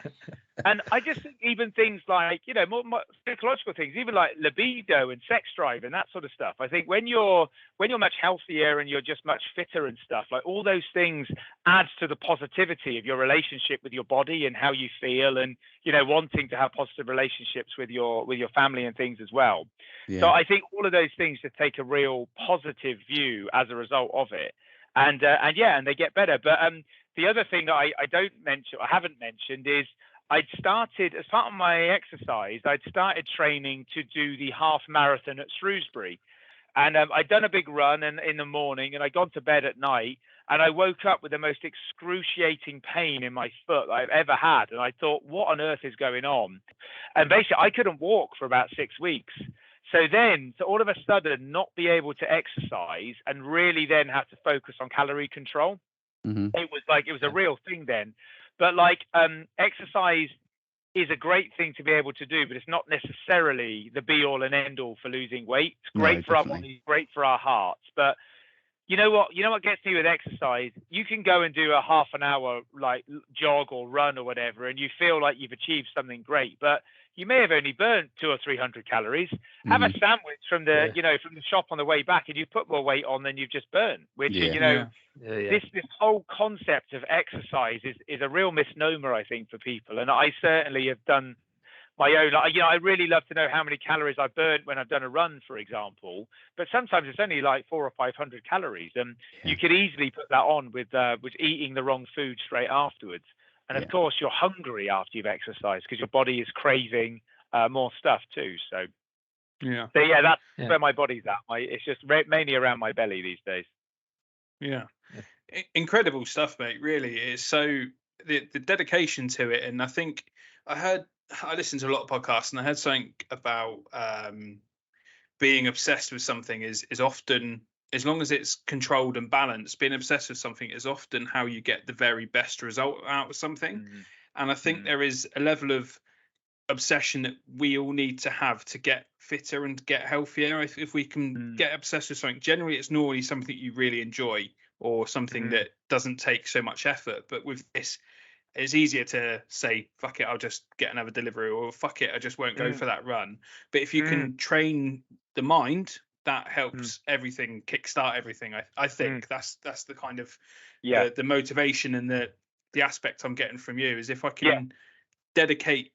And I just think even things like, more psychological things, even like libido and sex drive and that sort of stuff. I think when you're much healthier and you're just much fitter and stuff, like all those things adds to the positivity of your relationship with your body and how you feel, and wanting to have positive relationships with your family and things as well. So I think all of those things just take a real positive view as a result of it, and they get better. But the other thing that I haven't mentioned is I'd started, as part of my exercise, I'd started training to do the half marathon at Shrewsbury. And I'd done a big run in the morning, and I'd gone to bed at night, and I woke up with the most excruciating pain in my foot that I've ever had. And I thought, what on earth is going on? And basically, I couldn't walk for about 6 weeks. So all of a sudden, not be able to exercise and really then have to focus on calorie control. It was a real thing then. But exercise is a great thing to be able to do, but it's not necessarily the be all and end all for losing weight. It's great for our bodies, great for our hearts. But you know what gets me with exercise? You can go and do a half an hour jog or run or whatever, and you feel like you've achieved something great, but you may have only burned 200 or 300 calories. Have a sandwich from the from the shop on the way back, and you put more weight on than you've just burned. Which this whole concept of exercise is a real misnomer, I think, for people. And I certainly have done my own. I really love to know how many calories I burnt when I've done a run, for example. But sometimes it's only like 400 or 500 calories, and you could easily put that on with eating the wrong food straight afterwards. And of course, you're hungry after you've exercised because your body is craving more stuff too. So that's where my body's at. It's just mainly around my belly these days. Yeah. Incredible stuff, mate. Really, it's so the dedication to it. And I think I listened to a lot of podcasts, and I heard something about being obsessed with something is often, as long as it's controlled and balanced, being obsessed with something is often how you get the very best result out of something. And I think there is a level of obsession that we all need to have to get fitter and get healthier. If we can get obsessed with something, generally it's normally something you really enjoy, or something that doesn't take so much effort. But with this, it's easier to say, fuck it, I'll just get another Deliveroo, or fuck it, I just won't go for that run. But if you can train the mind, that helps everything, kickstart everything. I think that's the kind of the motivation and the aspect I'm getting from you, is if I can dedicate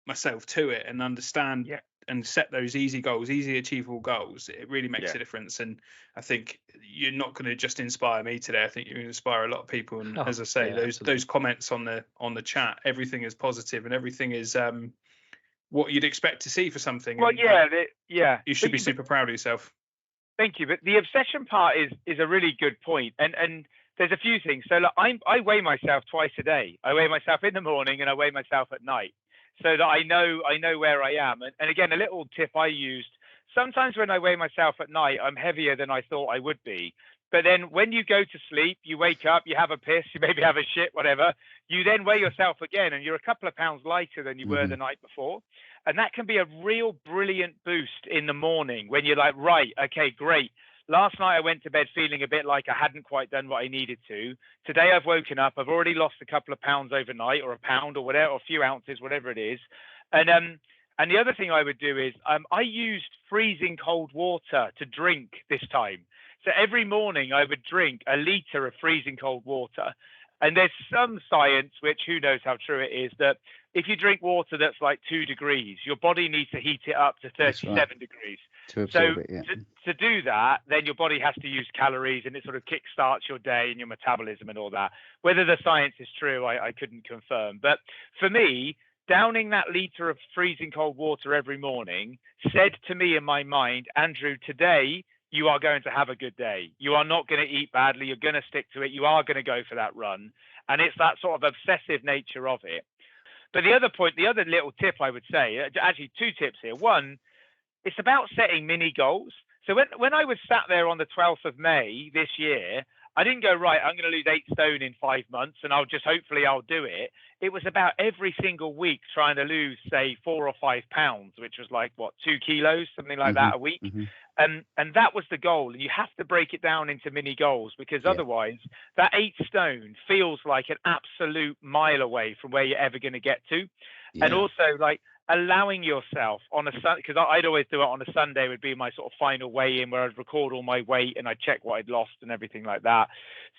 myself to it and understand and set those easy goals, easy achievable goals, it really makes a difference. And I think you're not going to just inspire me today. I think you're going to inspire a lot of people. And as I say, those comments on the chat, everything is positive and everything is what you'd expect to see for something. Well, and, you should be super proud of yourself. Thank you. But the obsession part is a really good point. And there's a few things. So look, I weigh myself twice a day. I weigh myself in the morning and I weigh myself at night, so that I know where I am. And again, a little tip I used, sometimes when I weigh myself at night, I'm heavier than I thought I would be. But then when you go to sleep, you wake up, you have a piss, you maybe have a shit, whatever, you then weigh yourself again and you're a couple of pounds lighter than you were the night before. And that can be a real brilliant boost in the morning when you're like, right, okay, great. Last night I went to bed feeling a bit like I hadn't quite done what I needed to. Today I've woken up, I've already lost a couple of pounds overnight, or a pound or whatever, or a few ounces, whatever it is. And the other thing I would do is I used freezing cold water to drink this time. So every morning I would drink a litre of freezing cold water. And there's some science, which who knows how true it is, that if you drink water that's like 2 degrees, your body needs to heat it up to 37 degrees. To absorb it, to do that, then your body has to use calories, and it sort of kickstarts your day and your metabolism and all that. Whether the science is true, I couldn't confirm. But for me, downing that litre of freezing cold water every morning said to me in my mind, Andrew, today you are going to have a good day. You are not going to eat badly. You're going to stick to it. You are going to go for that run. And it's that sort of obsessive nature of it. But the other point, the other little tip I would say, actually 2 tips here. One, it's about setting mini goals. So when I was sat there on the 12th of May this year, I didn't go, right, I'm going to lose 8 stone in 5 months and hopefully I'll do it. It was about every single week trying to lose, say, 4 or 5 pounds, which was like, 2 kilos, something like that a week. And that was the goal. And you have to break it down into mini goals, because otherwise that 8 stone feels like an absolute mile away from where you're ever going to get to. And also, like, allowing yourself on a Sunday, because I'd always do it on a Sunday, would be my sort of final weigh-in, where I'd record all my weight and I'd check what I'd lost and everything like that.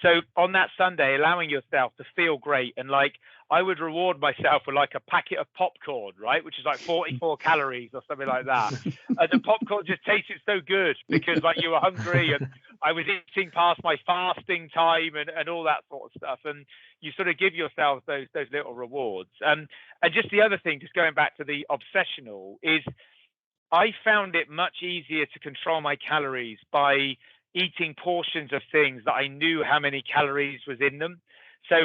So on that Sunday, allowing yourself to feel great, and like I would reward myself with like a packet of popcorn, right, which is like 44 calories or something like that. And the popcorn just tasted so good because like you were hungry, and I was eating past my fasting time and all that sort of stuff. And you sort of give yourself those little rewards. And just the other thing, just going back to the obsessional, is I found it much easier to control my calories by eating portions of things that I knew how many calories was in them. So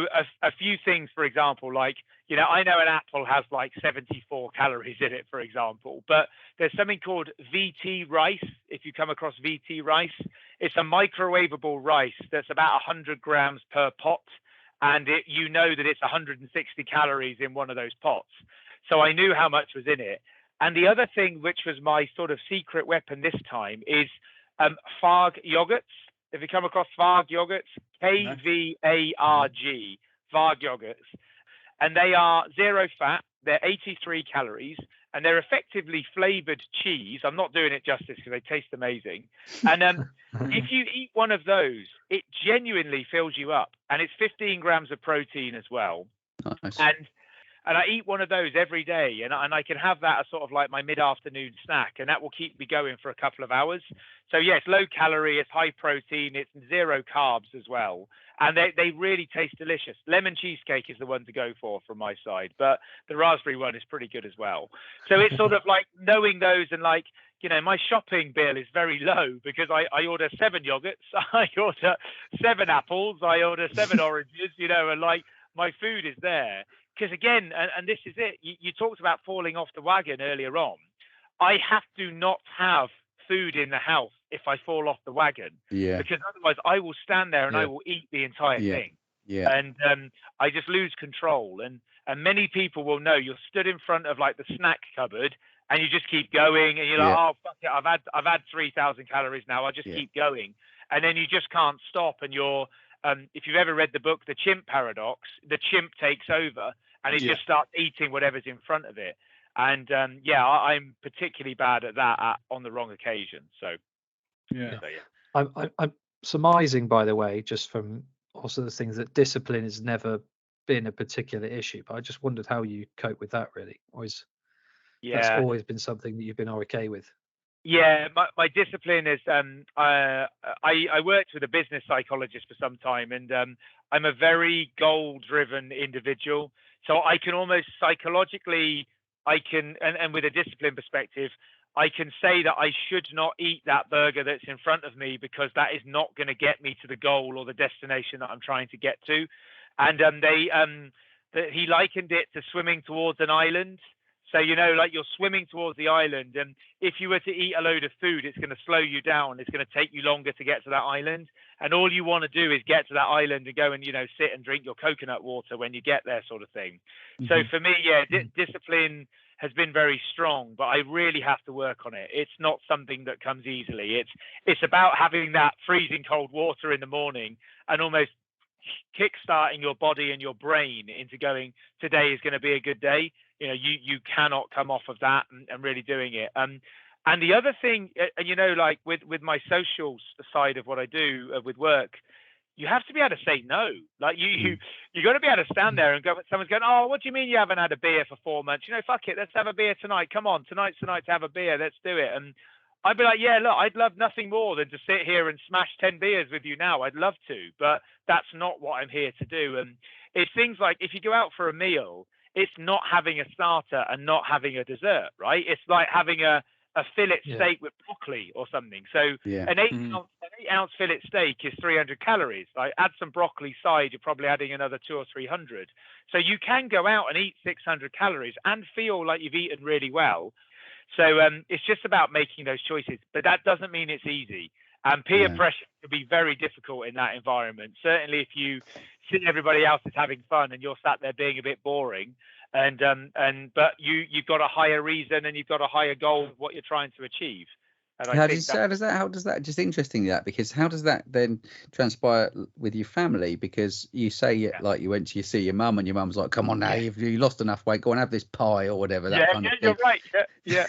a few things, for example, like, you know, I know an apple has like 74 calories in it, for example, but there's something called VT rice. If you come across VT rice, it's a microwavable rice that's about 100 grams per pot. And you know that it's 160 calories in one of those pots. So I knew how much was in it. And the other thing, which was my sort of secret weapon this time, is Farg yogurts. If you come across Farg yogurts, KVARG, Farg yogurts. And they are 0 fat, they're 83 calories, and they're effectively flavored cheese. I'm not doing it justice because they taste amazing. And if you eat one of those, it genuinely fills you up. And it's 15 grams of protein as well. Nice. And I eat one of those every day, and I can have that as sort of like my mid-afternoon snack, and that will keep me going for a couple of hours. So yeah, it's low calorie, it's high protein, it's 0 carbs as well. And they really taste delicious. Lemon cheesecake is the one to go for from my side, but the raspberry one is pretty good as well. So it's sort of like knowing those, and like, you know, my shopping bill is very low because I order 7 yogurts, I order 7 apples, I order 7 oranges, you know, and like my food is there. Because again, and this is it, you talked about falling off the wagon earlier on. I have to not have food in the house if I fall off the wagon. Yeah. Because otherwise I will stand there and I will eat the entire thing. Yeah. And I just lose control. And many people will know you're stood in front of like the snack cupboard and you just keep going and you're like, oh, fuck it, I've had 3,000 calories now. I'll just keep going. and then you just can't stop, and you're if you've ever read the book The Chimp Paradox, the chimp takes over and it just starts eating whatever's in front of it. And I'm particularly bad at that on the wrong occasion. So I'm surmising, by the way, just from also the things, that discipline has never been a particular issue, but I just wondered how you cope with that, really. That's always been something that you've been okay with. Yeah, my discipline is I worked with a business psychologist for some time, and I'm a very goal-driven individual. So I can almost psychologically, and with a discipline perspective, I can say that I should not eat that burger that's in front of me because that is not going to get me to the goal or the destination that I'm trying to get to. And he likened it to swimming towards an island. So, like you're swimming towards the island, and if you were to eat a load of food, it's going to slow you down. It's going to take you longer to get to that island. And all you want to do is get to that island and go and, sit and drink your coconut water when you get there, sort of thing. Mm-hmm. So for me, discipline has been very strong, but I really have to work on it. It's not something that comes easily. It's about having that freezing cold water in the morning and almost kickstarting your body and your brain into going, today is going to be a good day. You cannot come off of that and really doing it. And the other thing, like with my social side of what I do with work, you have to be able to say no. Like you got to be able to stand there and go, someone's going, oh, what do you mean you haven't had a beer for 4 months? Fuck it, let's have a beer tonight. Come on, tonight's the night to have a beer. Let's do it. And I'd be like, yeah, look, I'd love nothing more than to sit here and smash 10 beers with you now. I'd love to, but that's not what I'm here to do. And it's things like, if you go out for a meal, it's not having a starter and not having a dessert, right? It's like having a fillet steak with broccoli or something. So an 8-ounce fillet steak is 300 calories. Like, add some broccoli side, you're probably adding another 200 or 300. So you can go out and eat 600 calories and feel like you've eaten really well. So it's just about making those choices, but that doesn't mean it's easy. And peer pressure can be very difficult in that environment. Certainly if you see everybody else is having fun and you're sat there being a bit boring, but you've got a higher reason and you've got a higher goal of what you're trying to achieve. And how does that, just interesting that, because how does that then transpire with your family? Because you say like you went to see your mum and your mum's like, come on now, you lost enough weight, go and have this pie or whatever. That kind of thing. You're right. Yeah.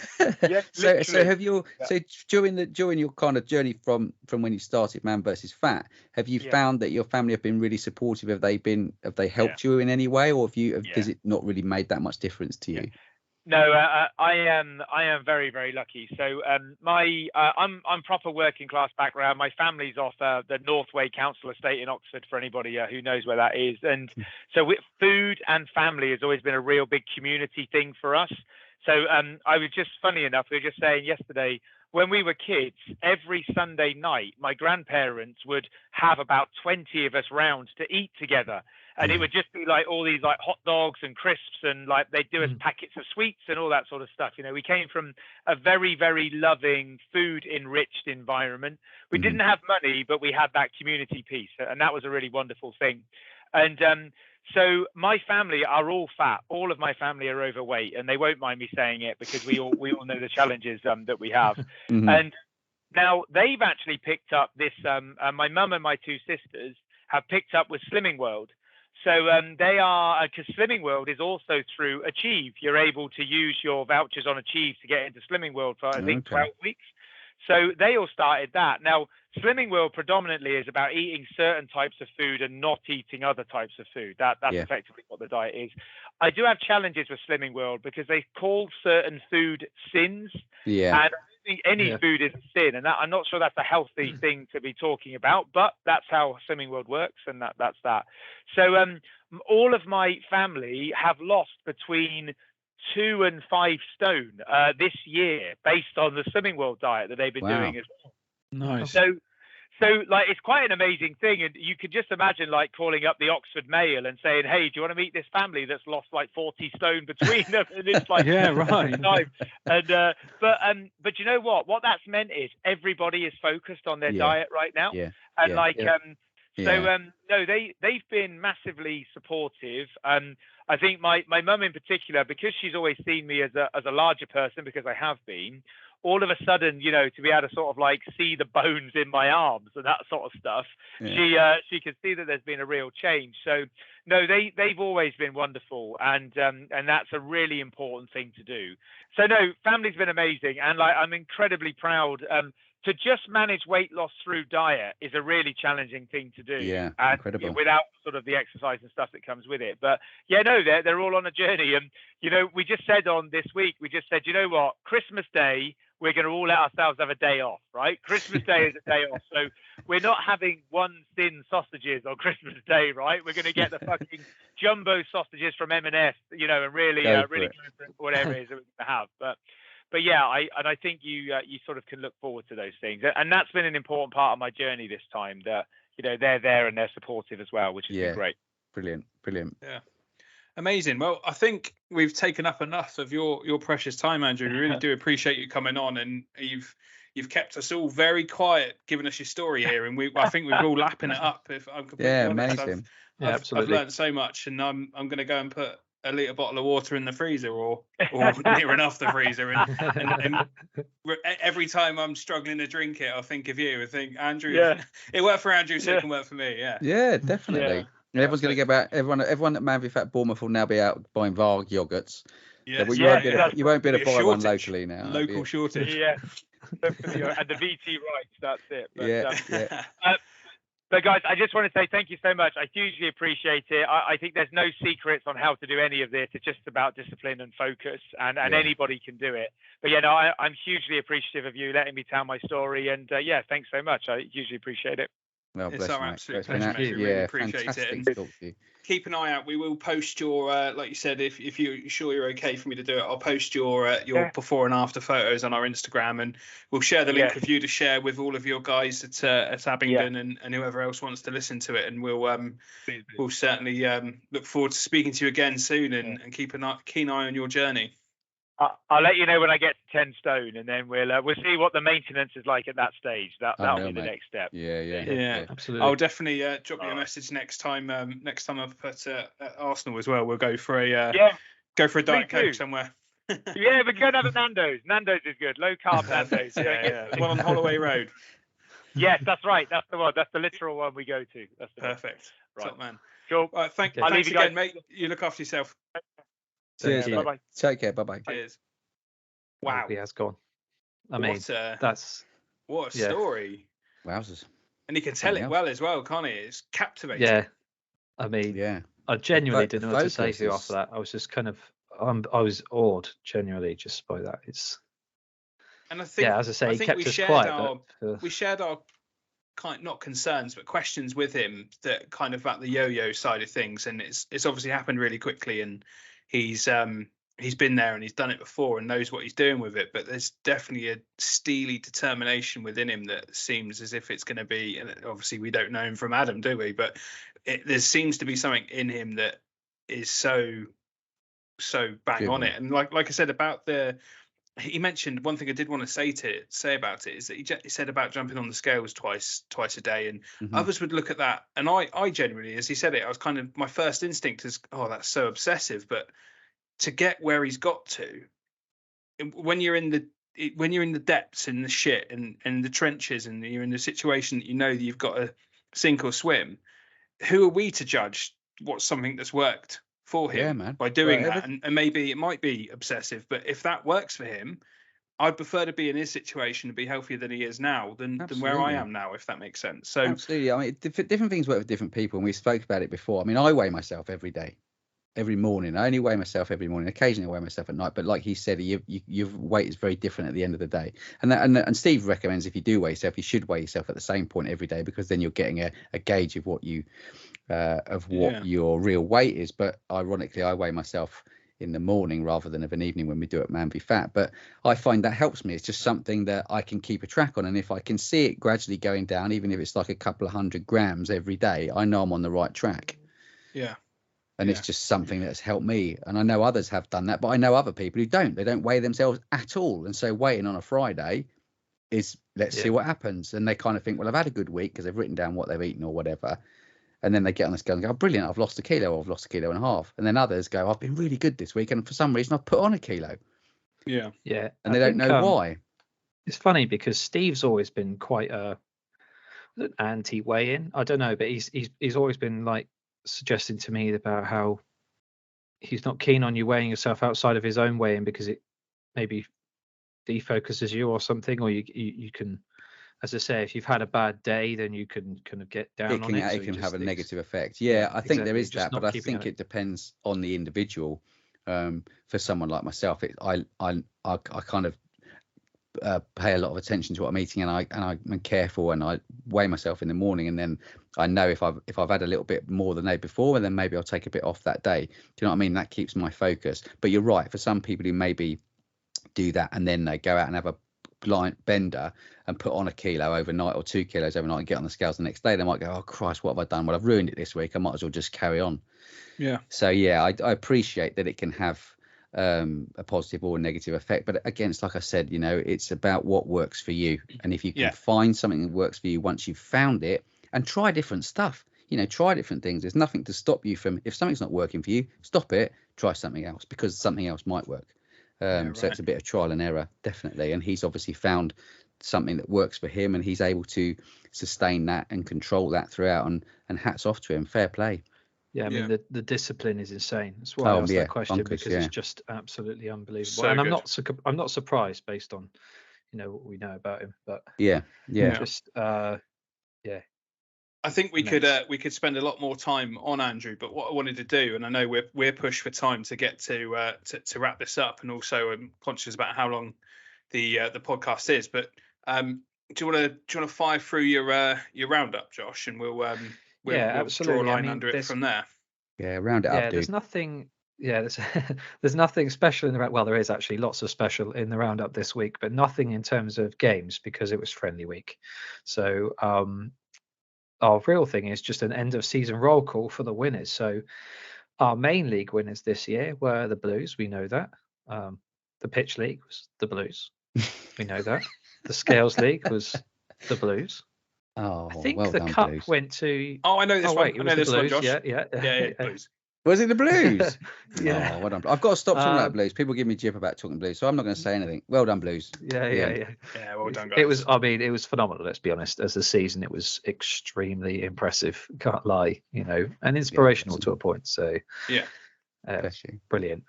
So have you so during your kind of journey from when you started Man vs Fat, have you found that your family have been really supportive? Have they helped you in any way, or has it not really made that much difference to you? No, I am very, very lucky. So I'm proper working class background. My family's off the Northway Council Estate in Oxford, for anybody who knows where that is. And so food and family has always been a real big community thing for us. So I was just, funny enough, we were just saying yesterday, when we were kids, every Sunday night, my grandparents would have about 20 of us round to eat together. And it would just be like all these like hot dogs and crisps, and like they'd do us packets of sweets and all that sort of stuff. We came from a very, very loving, food enriched environment. We didn't have money, but we had that community piece, and that was a really wonderful thing. And so my family are all fat. All of my family are overweight, and they won't mind me saying it because we all know the challenges that we have. And now they've actually picked up this. My mum and my two sisters have picked up with Slimming World. So they are, because Slimming World is also through Achieve. You're able to use your vouchers on Achieve to get into Slimming World for, I think, 12 weeks. So they all started that. Now, Slimming World predominantly is about eating certain types of food and not eating other types of food. That's effectively what the diet is. I do have challenges with Slimming World because they call certain food sins. And I don't think any food is a sin. And I'm not sure that's a healthy thing to be talking about, but that's how Slimming World works. And that's that. So all of my family have lost between 2 and 5 stone this year based on the Slimming World diet that they've been doing as well. Nice. So like, it's quite an amazing thing. And you could just imagine like calling up the Oxford Mail and saying, hey, do you want to meet this family that's lost like 40 stone between them? And it's like, right. Time. And, but you know what that's meant is everybody is focused on their diet right now. No, they've been massively supportive. I think my mum in particular, because she's always seen me as a larger person, because I have been, all of a sudden, you know, to be able to sort of like see the bones in my arms and that sort of stuff, she could see that there's been a real change. So no, they've always been wonderful, and that's a really important thing to do. So no, family's been amazing, and like I'm incredibly proud. To just manage weight loss through diet is a really challenging thing to do. Yeah, and incredible. Without sort of the exercise and stuff that comes with it. But yeah, no, they're all on a journey. And you know, we just said on this week, you know what, Christmas Day, we're going to all let ourselves have a day off, right? Christmas Day is a day off. So we're not having one thin sausages on Christmas Day, right? We're going to get the fucking jumbo sausages from M&S, you know, and really go for whatever it is that we're going to have. But yeah, I think you sort of can look forward to those things, and that's been an important part of my journey this time. That, you know, they're there and they're supportive as well, which has been great. Brilliant. Yeah, amazing. Well, I think we've taken up enough of your precious time, Andrew. We really do appreciate you coming on, and you've kept us all very quiet, giving us your story here, and I think we're all lapping it up. If I'm completely honest, amazing. I've learned so much, and I'm going to go and put a litre bottle of water in the freezer or near enough the freezer, and every time I'm struggling to drink it, I'll think of you. I think, Andrew, it worked for Andrew, so it can work for me. Yeah, definitely. Yeah. Everyone's going to get back. Everyone at Manby Fat Bournemouth will now be out buying Varg yogurts. Yes. You won't be able to buy one locally now. Local shortage. Yeah. And the VT rights, that's it. But, but guys, I just want to say thank you so much. I hugely appreciate it. I think there's no secrets on how to do any of this. It's just about discipline and focus, and anybody can do it. But yeah, no, I'm hugely appreciative of you letting me tell my story, and thanks so much. I hugely appreciate it. Well, it's our absolute pleasure. We really appreciate it. And to talk to you. Keep an eye out. We will post your, like you said, if you're sure you're okay for me to do it, I'll post your before and after photos on our Instagram, and we'll share the link with you to share with all of your guys at Abingdon and whoever else wants to listen to it. And we'll certainly look forward to speaking to you again soon, and keep a keen eye on your journey. I'll let you know when I get to 10 stone, and then we'll see what the maintenance is like at that stage. That'll be the next step. Yeah, absolutely. I'll definitely drop you a message next time. Next time I'm up at Arsenal as well. We'll go for a Diet Coke somewhere. Yeah, we're going to have a Nando's. Nando's is good. Low carb Nando's. The one on Holloway Road. Yes, that's right. That's the one. That's the literal one we go to. That's the perfect. Right. Top man. Cool. Right, thanks again, mate. You look after yourself. Cheers. Bye-bye. Take care. Bye-bye. Cheers. Wow. He has gone. I mean, what a story. Wowzers. And he can tell it well as well, can't he? It's captivating. Yeah. I mean, I genuinely didn't know what to say to you after that. I was just kind of, I was awed genuinely just by that. And I think, as I say, he kept us quiet. We shared our not concerns, but questions with him that kind of about the yo-yo side of things. And it's obviously happened really quickly, and he's been there and he's done it before and knows what he's doing with it, but there's definitely a steely determination within him that seems as if it's going to be, and obviously we don't know him from Adam, do we? But there seems to be something in him that is so bang on it. And like I said about he mentioned one thing I did want to say about it is that he said about jumping on the scales twice a day, and others would look at that, and I generally, as he said it, I was kind of, my first instinct is, oh, that's so obsessive. But to get where he's got to, when you're in the depths and the shit and the trenches, and you're in the situation that you know that you've got to sink or swim, who are we to judge what's something that's worked for him by doing that? And maybe it might be obsessive, but if that works for him, I'd prefer to be in his situation and be healthier than he is now than where I am now, if that makes sense. So absolutely. I mean, different things work with different people, and we spoke about it before. I mean, I weigh myself every day. Every morning. I only weigh myself every morning. Occasionally I weigh myself at night, but like he said, your weight is very different at the end of the day. And Steve recommends, if you do weigh yourself, you should weigh yourself at the same point every day, because then you're getting a gauge of what your real weight is. But ironically, I weigh myself in the morning rather than of an evening when we do it Manby Fat. But I find that helps me. It's just something that I can keep a track on, and if I can see it gradually going down, even if it's like a couple of 100 grams every day, I know I'm on the right track. And it's just something that's helped me. And I know others have done that, but I know other people who don't. They don't weigh themselves at all. And so waiting on a Friday is, let's see what happens. And they kind of think, well, I've had a good week because they've written down what they've eaten or whatever. And then they get on the scale and go, oh, brilliant, I've lost a kilo, or I've lost 1.5 kilos. And then others go, I've been really good this week, and for some reason I've put on 1 kilo. Yeah. And they don't know why. It's funny because Steve's always been quite an anti-weigh-in. I don't know, but he's always been like suggesting to me about how he's not keen on you weighing yourself outside of his own weigh-in because it maybe defocuses you or something, or you can, as I say, if you've had a bad day, then you can kind of get down on it. It can have a negative effect. Yeah, I think there is that, but I think it depends on the individual. For someone like myself, I kind of pay a lot of attention to what I'm eating, and I'm careful, and I weigh myself in the morning, and then I know if I've had a little bit more than the day before, and then maybe I'll take a bit off that day. Do you know what I mean? That keeps my focus. But you're right, for some people who maybe do that and then they go out and have a blind bender and put on a kilo overnight or 2 kilos overnight and get on the scales the next day, they might go, oh Christ, what have I done? Well, I've ruined it this week, I might as well just carry on. Yeah. So yeah, I appreciate that it can have a positive or a negative effect, but again, it's like I said, you know, it's about what works for you, and if you can find something that works for you once you've found it, and try different stuff, you know, try different things. There's nothing to stop you from, if something's not working for you, stop it, try something else, because something else might work. So it's a bit of trial and error, definitely, and he's obviously found something that works for him, and he's able to sustain that and control that throughout, and hats off to him, fair play. Yeah, I mean the discipline is insane. That's why I asked that question, because it's just absolutely unbelievable. So and good. I'm not surprised based on, you know, what we know about him. But just I think we could spend a lot more time on Andrew, but what I wanted to do, and I know we're pushed for time to get to wrap this up, and also I'm conscious about how long the podcast is. But do you want to fire through your roundup, Josh, and we'll draw a line under it from there. Yeah, round it up, dude. There's nothing. Yeah, there's nothing special in the well, there is actually lots of special in the roundup this week, but nothing in terms of games because it was friendly week. So our real thing is just an end of season roll call for the winners. So our main league winners this year were the Blues. We know that. The pitch league was the Blues. We know that. The scales league was the Blues. Oh, I think well the done, cup Blues. went to. Oh, I know this one. Wait, I know this Blues. one, Josh. Yeah, Blues. Was it the Blues? Yeah. Oh, well done. I've got to stop talking about Blues. People give me jip about talking Blues, so I'm not going to say anything. Well done, Blues. Yeah. Well done, guys. It was. I mean, it was phenomenal. Let's be honest. As a season, it was extremely impressive. Can't lie. You know, and inspirational to a point. So brilliant.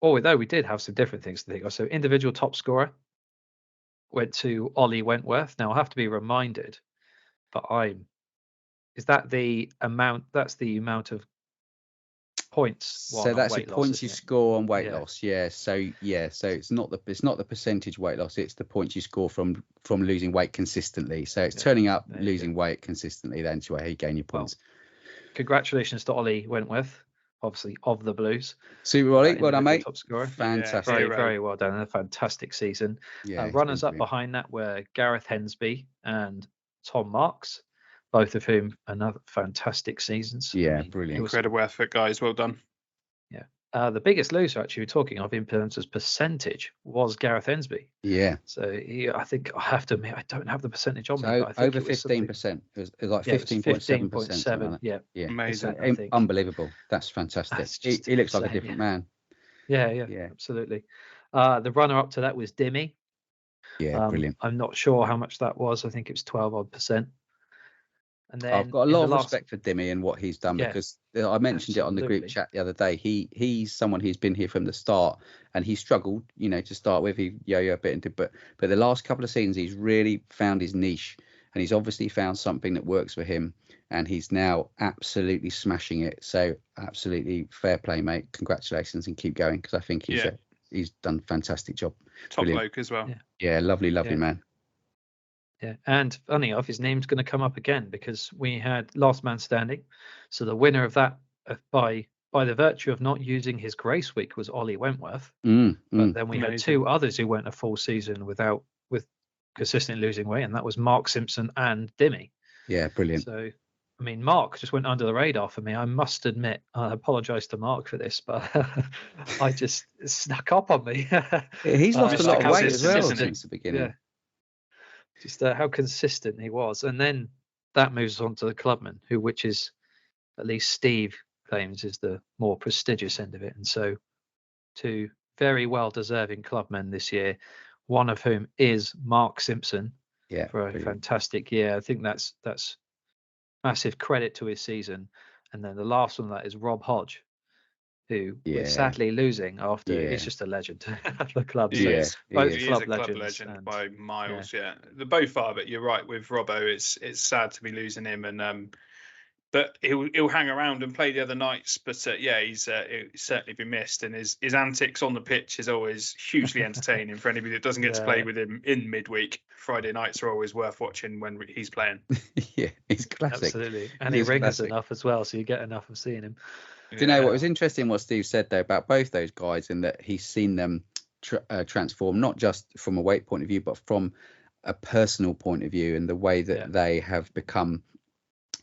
Although we did have some different things to think of. So individual top scorer went to Ollie Wentworth. Now I have to be reminded, but is that the amount? That's the amount of points. So that's the points you score on weight loss. Yeah. So it's not the percentage weight loss. It's the points you score from losing weight consistently. So it's turning up, losing weight consistently. Then to where you gain your points. Well, congratulations to Ollie Wentworth, obviously of the Blues. Super Ollie, well done, mate. Top scorer. Fantastic. Very well done. A fantastic season. Runners up behind that were Gareth Hensby and Tom Marks, both of whom another fantastic seasons. Yeah, brilliant. Incredible effort, guys. Well done. Yeah. The biggest loser, actually, we're talking of influencers percentage, was Gareth Hensby. Yeah. So I think I have to admit, I don't have the percentage on me. So but I think over 15%. It was like 15.7%. Yeah. Amazing. Unbelievable. That's fantastic. He looks like a different man. Yeah, absolutely. The runner up to that was Dimmy. Yeah, brilliant. I'm not sure how much that was. I think it was 12%. And then I've got a lot of respect for Dimmy and what he's done, because I mentioned it on the group chat the other day. He's someone who's been here from the start, and he struggled, you know, to start with. He yo-yo a bit into, but the last couple of seasons he's really found his niche, and he's obviously found something that works for him, and he's now absolutely smashing it. So absolutely fair play, mate. Congratulations, and keep going, because I think he's done a fantastic job. Top bloke as well. Yeah, lovely man. Yeah, and funny enough, his name's going to come up again, because we had last man standing. So the winner of that, by the virtue of not using his grace week, was Ollie Wentworth. But then we had two others who went a full season with consistently losing weight, and that was Mark Simpson and Dimmy. Yeah, brilliant. So, I mean, Mark just went under the radar for me. I must admit, I apologise to Mark for this, but I just snuck up on me. He's lost a lot of weight as well since the beginning. Yeah. Just how consistent he was. And then that moves on to the clubman, which is, at least Steve claims, is the more prestigious end of it. And so two very well deserving clubmen this year one of whom is Mark Simpson for a brilliant. fantastic year. I think that's massive credit to his season. And then the last one that is Rob Hodge, who we're sadly losing after he's just a legend of the club. He is. Both He club is a club legends legend by miles. Yeah, they both are. But you're right with Robbo. It's sad to be losing him, and but he'll hang around and play the other nights. But he's certainly been missed, and his antics on the pitch is always hugely entertaining for anybody that doesn't get to play with him in midweek. Friday nights are always worth watching when he's playing. He's classic. Absolutely, and he rings enough as well, so you get enough of seeing him. Do you know what was interesting? What Steve said though about both those guys, in that he's seen them transform, not just from a weight point of view, but from a personal point of view, and the way that they have become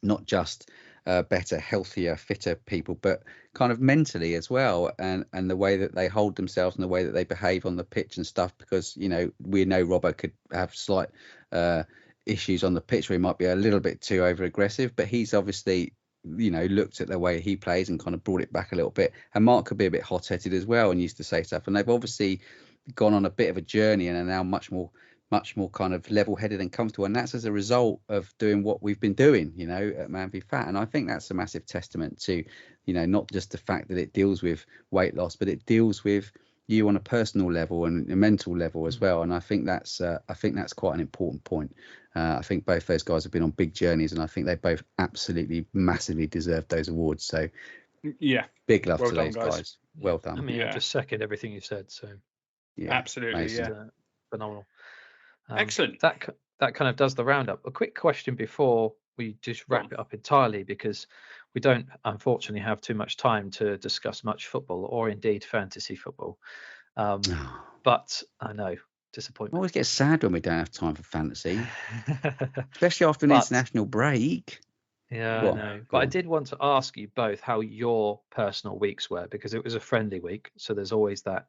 not just better, healthier, fitter people, but kind of mentally as well, and the way that they hold themselves and the way that they behave on the pitch and stuff. Because we know Robbo could have slight issues on the pitch where he might be a little bit too over aggressive, but he's obviously looked at the way he plays and kind of brought it back a little bit. And Mark could be a bit hot-headed as well and used to say stuff, and they've obviously gone on a bit of a journey and are now much more kind of level-headed and comfortable, and that's as a result of doing what we've been doing at Man v Fat. And I think that's a massive testament to not just the fact that it deals with weight loss, but it deals with you on a personal level and a mental level as well. And I think that's quite an important point. I think both those guys have been on big journeys, and I think they both absolutely massively deserve those awards. So big love to those guys. Well done. I mean, I just second everything you said. So absolutely, phenomenal. Excellent. That kind of does the roundup. A quick question before we just wrap it up entirely, because we don't unfortunately have too much time to discuss much football or indeed fantasy football. But I know, disappointment. I always get sad when we don't have time for fantasy, especially after an international break. Yeah, I know. But I did want to ask you both how your personal weeks were, because it was a friendly week, so there's always that.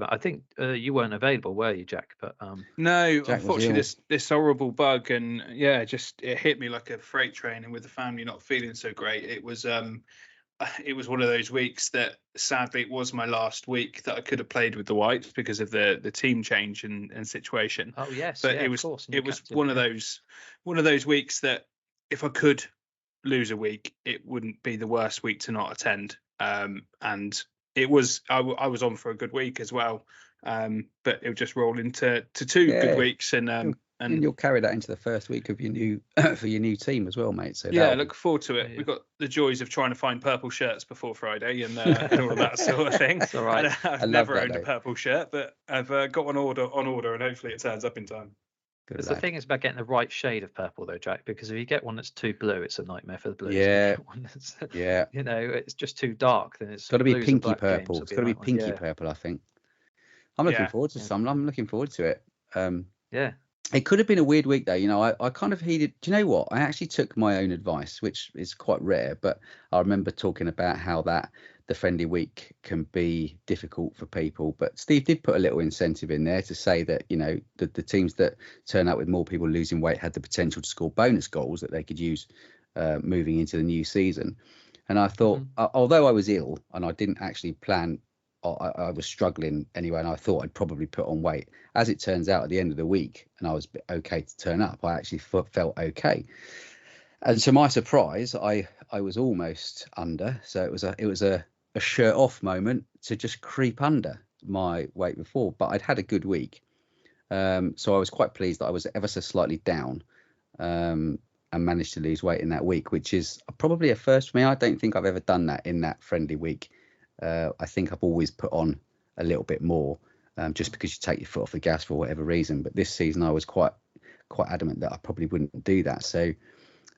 I think you weren't available, were you, Jack? But no, Jack, unfortunately, this horrible bug, and it hit me like a freight train. And with the family not feeling so great, it was one of those weeks that sadly it was my last week that I could have played with the Whites because of the team change and situation. Oh yes, but it was one of those weeks that if I could lose a week, it wouldn't be the worst week to not attend. And it was I was on for a good week as well, but it would just roll into two good weeks, and you'll carry that into the first week of your new for your new team as well, mate. So look forward to it. We've got the joys of trying to find purple shirts before Friday and all of that sort of thing. That's all right. I've never owned a purple shirt, but I've got one on order, and hopefully it turns up in time. Because the thing is about getting the right shade of purple, though, Jack. Because if you get one that's too blue, it's a nightmare for the Blues. It's just too dark. Then it's got to be pinky purple. It's got to be pinky purple. I think. I'm looking forward to some. I'm looking forward to it. It could have been a weird week though. I kind of heeded. Do you know what? I actually took my own advice, which is quite rare. But I remember talking about how the friendly week can be difficult for people, but Steve did put a little incentive in there to say that the teams that turn out with more people losing weight had the potential to score bonus goals that they could use moving into the new season. And I thought, although I was ill and I didn't actually plan, I was struggling anyway, and I thought I'd probably put on weight. As it turns out, at the end of the week, and I was okay to turn up, I actually felt okay. And to my surprise, I was almost under. So it was a shirt off moment to just creep under my weight before, but I'd had a good week. So I was quite pleased that I was ever so slightly down and managed to lose weight in that week, which is probably a first for me. I don't think I've ever done that in that friendly week. I think I've always put on a little bit more just because you take your foot off the gas for whatever reason. But this season I was quite adamant that I probably wouldn't do that. So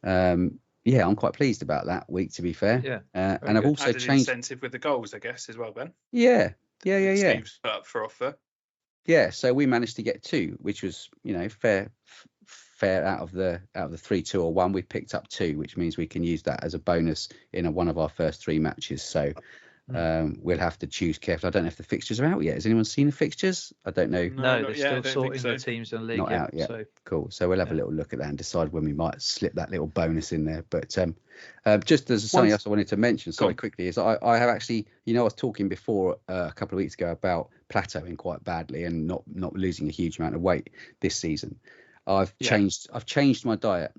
I'm quite pleased about that week, to be fair. And I've also changed incentive with the goals, I guess, as well, Ben. Yeah. Steve's put up for offer. Yeah, so we managed to get 2, which was, fair out of the 3, 2 or 1. We picked up 2, which means we can use that as a bonus in one of our first 3 matches. So We'll have to choose carefully. I don't know if the fixtures are out yet. Has anyone seen the fixtures? I don't know. No, they're still sorting the teams in the league. Not out yet. So. Cool. So we'll have a little look at that and decide when we might slip that little bonus in there. But just as something else I wanted to mention, quickly, is I have actually, I was talking before a couple of weeks ago about plateauing quite badly and not losing a huge amount of weight this season. I've changed my diet.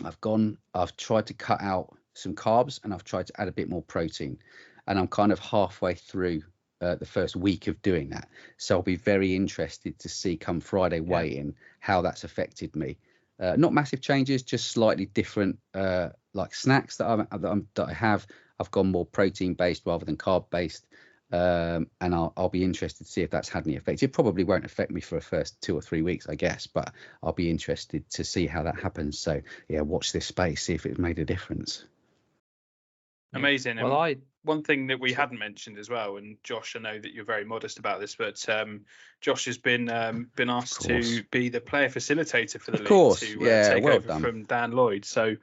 I've tried to cut out some carbs and I've tried to add a bit more protein, and I'm kind of halfway through the first week of doing that. So I'll be very interested to see come Friday weigh-in how that's affected me. Not massive changes, just slightly different like snacks that I have. I've gone more protein based rather than carb based, and I'll be interested to see if that's had any effect. It probably won't affect me for the first 2 or 3 weeks, I guess, but I'll be interested to see how that happens. So yeah, watch this space, see if it made a difference. Amazing. Well, one thing that we hadn't mentioned as well, and Josh, I know that you're very modest about this, but Josh has been asked to be the player facilitator for the league to take over from Dan Lloyd. So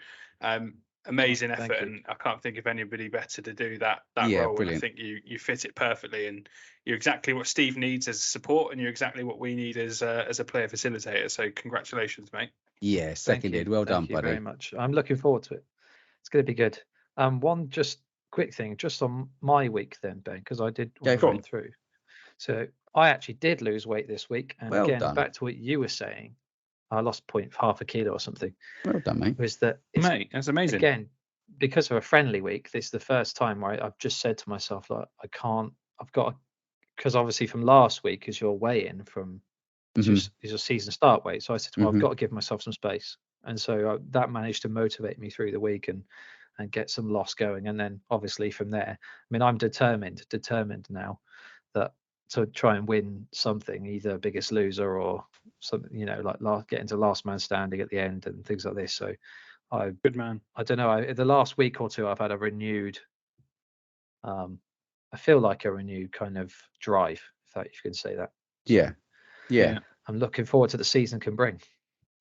amazing effort, and I can't think of anybody better to do that role. Brilliant. And I think you fit it perfectly, and you're exactly what Steve needs as support, and you're exactly what we need as a player facilitator. So congratulations, mate. Yeah, seconded. Well done, buddy. Thank you very much. I'm looking forward to it. It's going to be good. One just quick thing, just on my week then, Ben, because I did go through. So I actually did lose weight this week, and back to what you were saying, I lost half a kilo or something. Well done, mate. Was that, mate? That's amazing. Again, because of a friendly week, this is the first time where I've just said to myself, like, because obviously from last week is your weigh-in from is your season start weight. So I said, well, I've got to give myself some space, and so that managed to motivate me through the week and get some loss going. And then obviously from there, I mean, I'm determined now that to try and win something, either biggest loser or something, like get into last man standing at the end and things like this. So good man. I don't know. The last week or two, I've had a renewed, I feel like a renewed kind of drive, if you can say that. Yeah. I'm looking forward to the season can bring.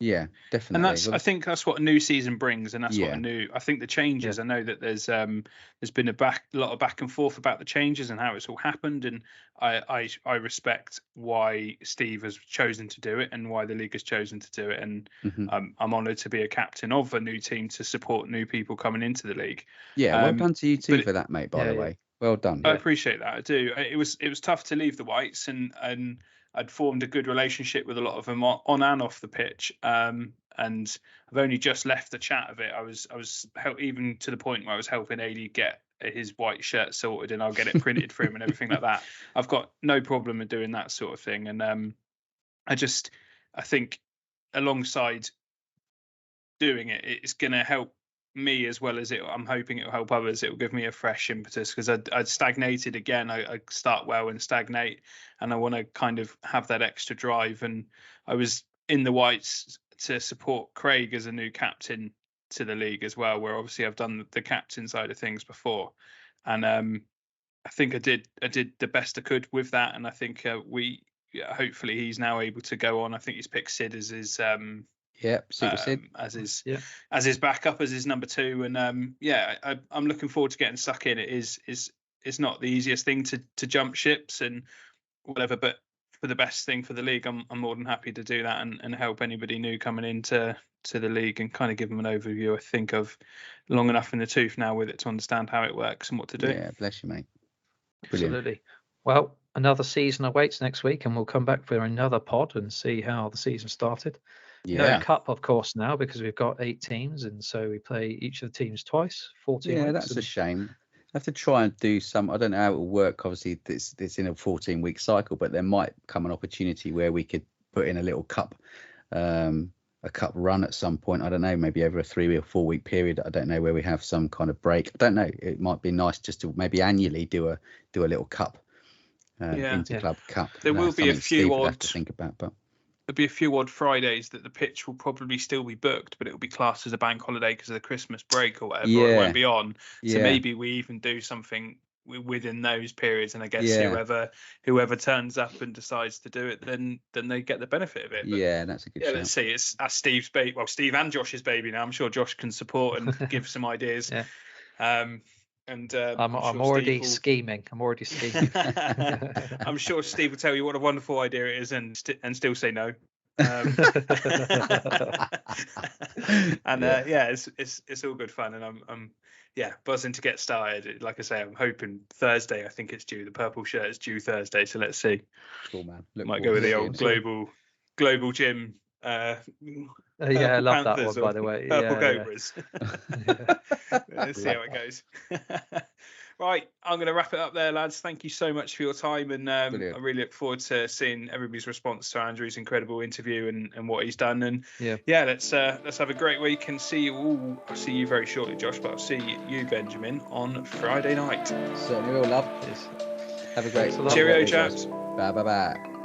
Yeah, definitely. And I think that's what a new season brings, and that's what I think the changes. I know that there's been a lot of back and forth about the changes and how it's all happened, and I respect why Steve has chosen to do it and why the league has chosen to do it, and I'm honoured to be a captain of a new team to support new people coming into the league. Yeah, well done to you too for that, mate. By the way, well done. I appreciate that. I do. It was tough to leave the Whites, and I'd formed a good relationship with a lot of them on and off the pitch, and I've only just left the chat of it. I was even to the point where I was helping AD get his white shirt sorted, and I'll get it printed for him and everything like that. I've got no problem in doing that sort of thing, and I think alongside doing it, it's going to help me as well as I'm hoping it will help others. It will give me a fresh impetus, because I'd stagnated again. I start well and stagnate, and I want to kind of have that extra drive. And I was in the Whites to support Craig as a new captain to the league as well, where obviously I've done the captain side of things before, and I think I did the best I could with that. And I think hopefully he's now able to go on. I think he's picked Sid as his Super Sid as his backup, as his number 2, and I'm looking forward to getting stuck in. It's not the easiest thing to jump ships and whatever, but for the best thing for the league, I'm more than happy to do that and help anybody new coming into the league and kind of give them an overview. I think of long enough in the tooth now with it to understand how it works and what to do. Yeah, bless you, mate. Brilliant. Absolutely. Well, another season awaits next week, and we'll come back for another pod and see how the season started. No cup, of course, now, because we've got 8 teams, and so we play each of the teams twice, 14 weeks. Yeah, that's a shame. I have to try and do some. I don't know how it will work. Obviously, it's in a 14-week cycle, but there might come an opportunity where we could put in a little cup, a cup run at some point. I don't know, maybe over a 3 or 4 week period. I don't know, where we have some kind of break. I don't know. It might be nice just to maybe annually do a little cup, interclub cup. There will be a few odd. Have to think about, but. There'll be a few odd Fridays that the pitch will probably still be booked, but it will be classed as a bank holiday because of the Christmas break or whatever. Or it won't be on. So maybe we even do something within those periods, and I guess whoever turns up and decides to do it, then they get the benefit of it. But, that's a good shout. Let's see. It's Steve's baby. Well, Steve and Josh's baby now. I'm sure Josh can support and give some ideas. And I'm sure already Steve scheming. I'm already scheming. I'm sure Steve will tell you what a wonderful idea it is, and still say no. And it's all good fun, and I'm buzzing to get started. Like I say, I'm hoping Thursday. I think it's due. The purple shirt is due Thursday, so let's see. Cool, man. Might go with the old global gym. I love that one, by the way. Purple Cobras. Let's see how it goes. Right, I'm going to wrap it up there, lads. Thank you so much for your time, and I really look forward to seeing everybody's response to Andrew's incredible interview and what he's done. And let's have a great week and see you all. I'll see you very shortly, Josh, but I'll see you, Benjamin, on Friday night. Certainly will, love. Have a great Cheerio, chaps. Bye.